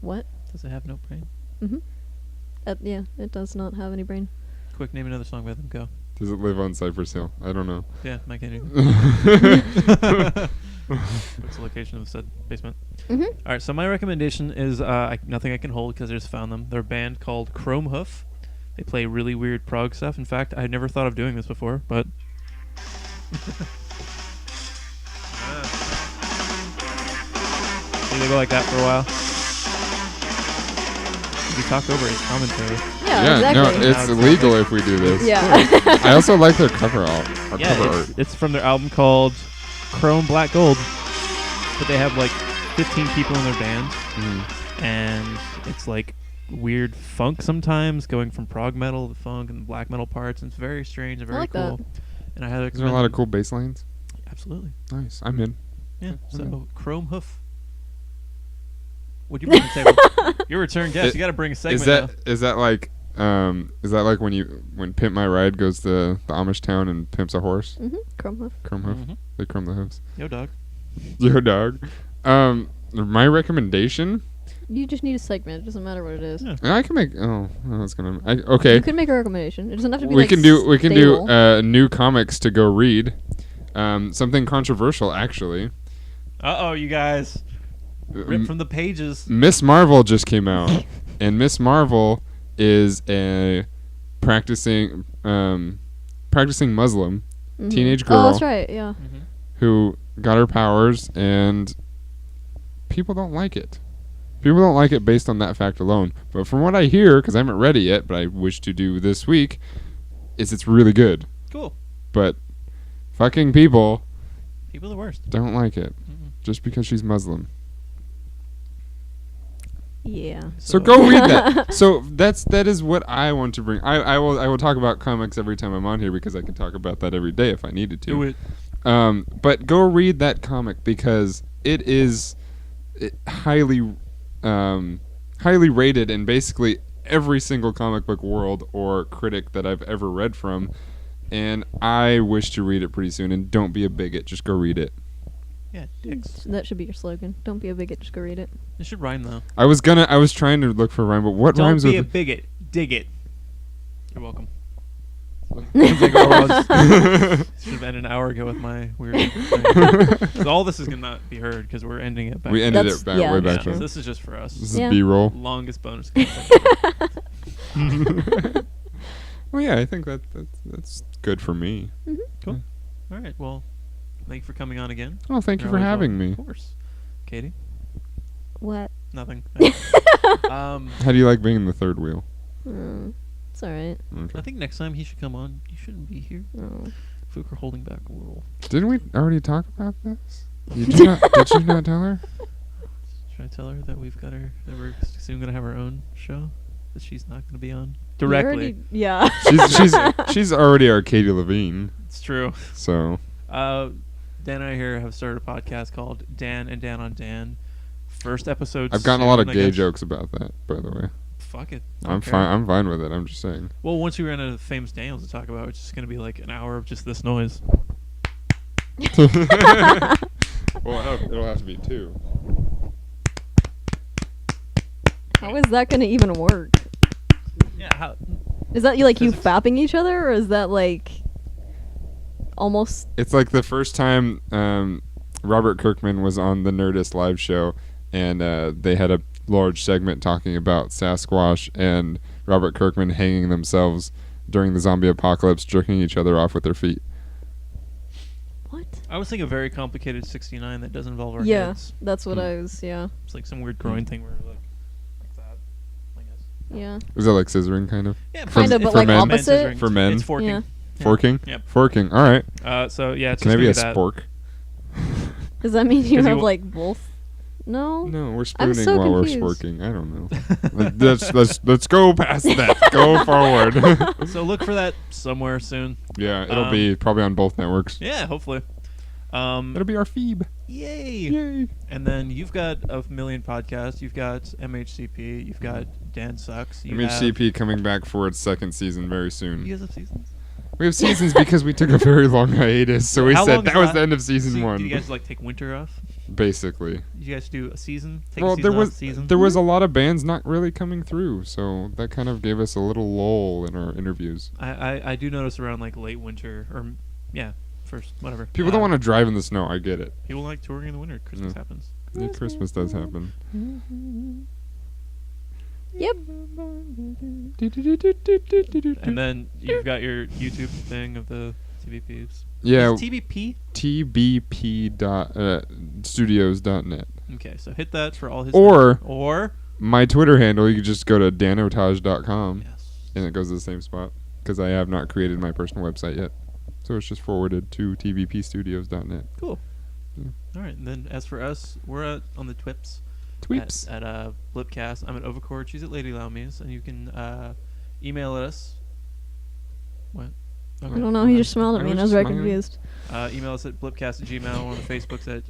What? Does it have no brain? Mm-hmm. Yeah, it does not have any brain. Quick, name another song by them. Go. Does it live on Cypress Hill? I don't know. Yeah, Mike Henry. What's the location of said basement? Mm-hmm. All right, so my recommendation is nothing I can hold because I just found them. They're a band called Chrome Hoof. They play really weird prog stuff. In fact, I had never thought of doing this before, but... Maybe they go like that for a while. We talk over his commentary. Yeah, yeah, exactly. no, it's illegal if we do this. Yeah. I also like their cover art. Yeah, Cover art. it's from their album called Chrome Black Gold. But they have like 15 people in their band. Mhm. And it's like weird funk sometimes, going from prog metal to funk and black metal parts. And it's very strange and very like cool. that. And I highly Is there recommend a lot of them. cool bass lines? Absolutely. Nice. I'm in. Yeah. So Okay. Chrome Hoof. What'd you bring to the table? Your return guest. You got to bring a segment. Is that like when Pimp My Ride goes to the Amish town and pimps a horse? Mm-hmm. Chrome hoof. Chrome hoof. Mhm. They chrome the hoofs. Yo, dog. Yo, dog. My recommendation. You just need a segment. It doesn't matter what it is. Yeah. I can make. It's gonna. Okay. You can make a recommendation. It doesn't have to be We like can do stale. new comics to go read. Something controversial, actually. Uh-oh, you guys. Ripped M- from the pages. Miss Marvel just came out, and Miss Marvel is a practicing Muslim Mhm. teenage girl. Oh, that's right. Yeah. Mm-hmm. who got her powers, and people don't like it. People don't like it based on that fact alone. But from what I hear, because I haven't read it yet, but I wish to do this week, is it's really good. Cool. But fucking people People are the worst. don't like it Mm-mm. just because she's Muslim. Yeah. So go read that. So that is what I want to bring. I will talk about comics every time I'm on here because I can talk about that every day if I needed to. Do it. But go read that comic because it is highly rated in basically every single comic book world or critic that I've ever read from. And I wish to read it pretty soon. And don't be a bigot. Just go read it. Yeah, dicks. That should be your slogan. Don't be a bigot. Just go read it. It should rhyme, though. I was trying to look for a rhyme, but what Don't rhymes be a with bigot. Dig it. You're welcome. it? Should have ended an hour ago with my weird thing. 'Cause all this is going to not be heard because we're ending it back. We ended That's- it back yeah, way that's back So then. this is just for us. This is Yeah. B-roll. Longest bonus content. Well, yeah, I think that's good for me. Cool. All right. Well, thank you for coming on again. Oh, thank you You're for always having welcome. me. Of course. Katie? What? Nothing. How do you like being in the third wheel? It's alright. Okay. I think next time he should come on. You shouldn't be here. No. If we were holding back a little. Didn't we already talk about this? Did you not tell her? Should I tell her that we've got her, that we're soon going to have our own show? That she's not going to be on? You Directly. already- yeah. She's already our Katie Levine. It's true. So Dan and I here have started a podcast called Dan and Dan on Dan. First episode. I've gotten a lot of soon, I gay guess. jokes about that, by the way. Fuck it. I I'm don't care. fine. I'm fine with it. I'm just saying. Well, once we run out of famous Daniels to talk about, it's just going to be like an hour of just this noise. Well, it'll have to be 2. How is that gonna even work? Yeah. How? Is that you Physics. fapping each other, or is that like almost? It's like the first time Robert Kirkman was on the Nerdist live show, and they had a large segment talking about Sasquatch and Robert Kirkman hanging themselves during the zombie apocalypse, jerking each other off with their feet. What? I was thinking a very complicated 69 that doesn't involve our Yeah, heads. that's what I was. Yeah, It's like some weird groin thing where like that, I guess. yeah. Is that like scissoring, kind of? Yeah, Kinda, it's but, for like, men? opposite? scissoring. For men? It's forking. Yeah. Forking? Yep. Forking. All right. So yeah, it's Can I just be a gonna that. spork? Does that mean you 'Cause you have wa- like both? No. No, we're I'm spooning so while confused. we're sporking. I don't know. let's go past that. Go forward. So look for that somewhere soon. Yeah, it'll be probably on both networks. Yeah, hopefully. It'll be our Phoebe. Yay! Yay. And then you've got a million podcasts. You've got MHCP. You've got Dan Sucks. You MHCP coming back for its second season very Have, soon. you guys have seasons? We have seasons because we took a very long hiatus, so we How said long is that was that? the end of season So 1. Did you guys like take winter off? Basically. Did you guys do a season? Take Well, a season there off was season? there was a lot of bands not really coming through, so that kind of gave us a little lull in our interviews. I do notice around like late winter or yeah, first whatever. People don't want to drive in the snow. I get it. People like touring in the winter. Christmas Yeah. happens. Yeah, Christmas does happen. Yep. And then you've got your YouTube thing of the TVPs. Yeah, Is TVP? tbp.studios.net. Okay, so hit that for all his Or my Twitter handle, you can just go to danotage.com, yes. and it goes to the same spot, because I have not created my personal website yet. So it's just forwarded to tvpstudios.net. Cool. Yeah. All right, and then as for us, we're on the Twips. Tweeps. At Blipcast. I'm at Overcord. She's at Lady Laumes, and you can email us. What? Okay. I don't know. He just smiled at I me, was and I was just very smiling. confused. Email us at blipcast@gmail. We're on the Facebooks at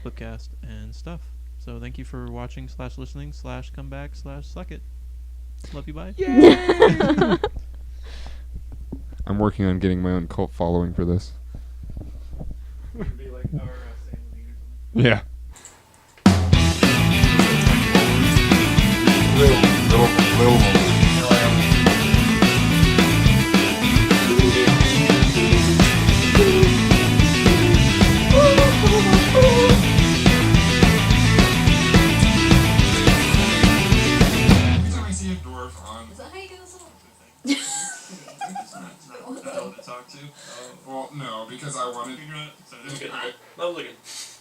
Blipcast and stuff. So thank you for watching / listening / come back / suck it. Love you. Bye. Yay! I'm working on getting my own cult following for this. Be like our Yeah. Is that how you get this to talk to. Well, no, because I wanted. Love looking. It's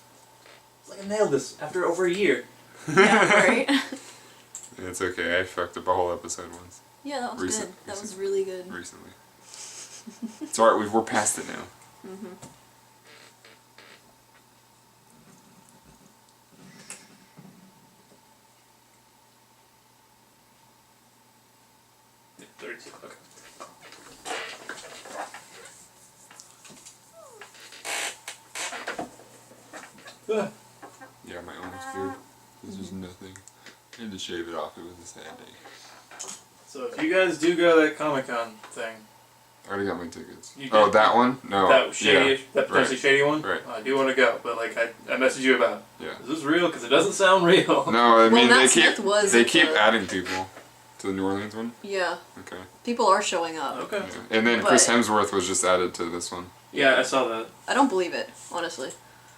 like I nailed this after over a year. Yeah, right. It's okay. I fucked up a whole episode once Yeah, that was Recent- good. That was recent. really good. recently. It's alright. We're past it now. Mm-hmm. Okay. Yeah, my own beard. This is nothing. I had to shave it off. It was a sad day. So if you guys do go to that Comic-Con thing, I already got my tickets. You Oh, did? that one? No. that shady, that potentially right. shady one, Right. I do want to go, but like I messaged you about. Yeah. Is this real? Because it doesn't sound real. No, I mean Matt they Smith keep was they at keep the- adding people. To the New Orleans one? Yeah, Okay. people are showing up. Okay. Yeah. And then Chris But- Hemsworth was just added to this one. Yeah, I saw that. I don't believe it, honestly.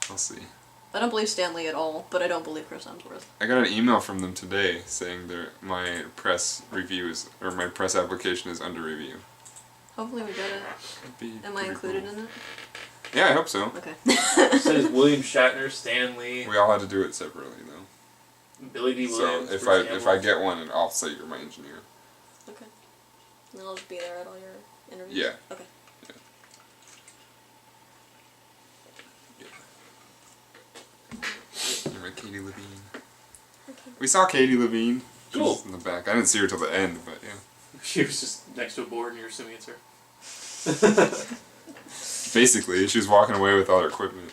I'll see. I don't believe Stanley at all, but I don't believe Chris Hemsworth. I got an email from them today saying my press my press application is under review. Hopefully we get it. That'd be Am I pretty included cool. in it? Yeah, I hope so. Okay. It says William Shatner, Stan Lee, We all had to do it separately though. Billy D. So Williams. if Bruce I Campbell. get one, I'll say you're my engineer. Okay. And I'll just be there at all your interviews? Yeah. Okay. You're my Katie Levine. Okay. We saw Katie Levine. Cool. She's in the back. I didn't see her till the end, but yeah. She was just next to a board, and you're assuming it's her. Basically, she was walking away with all her equipment.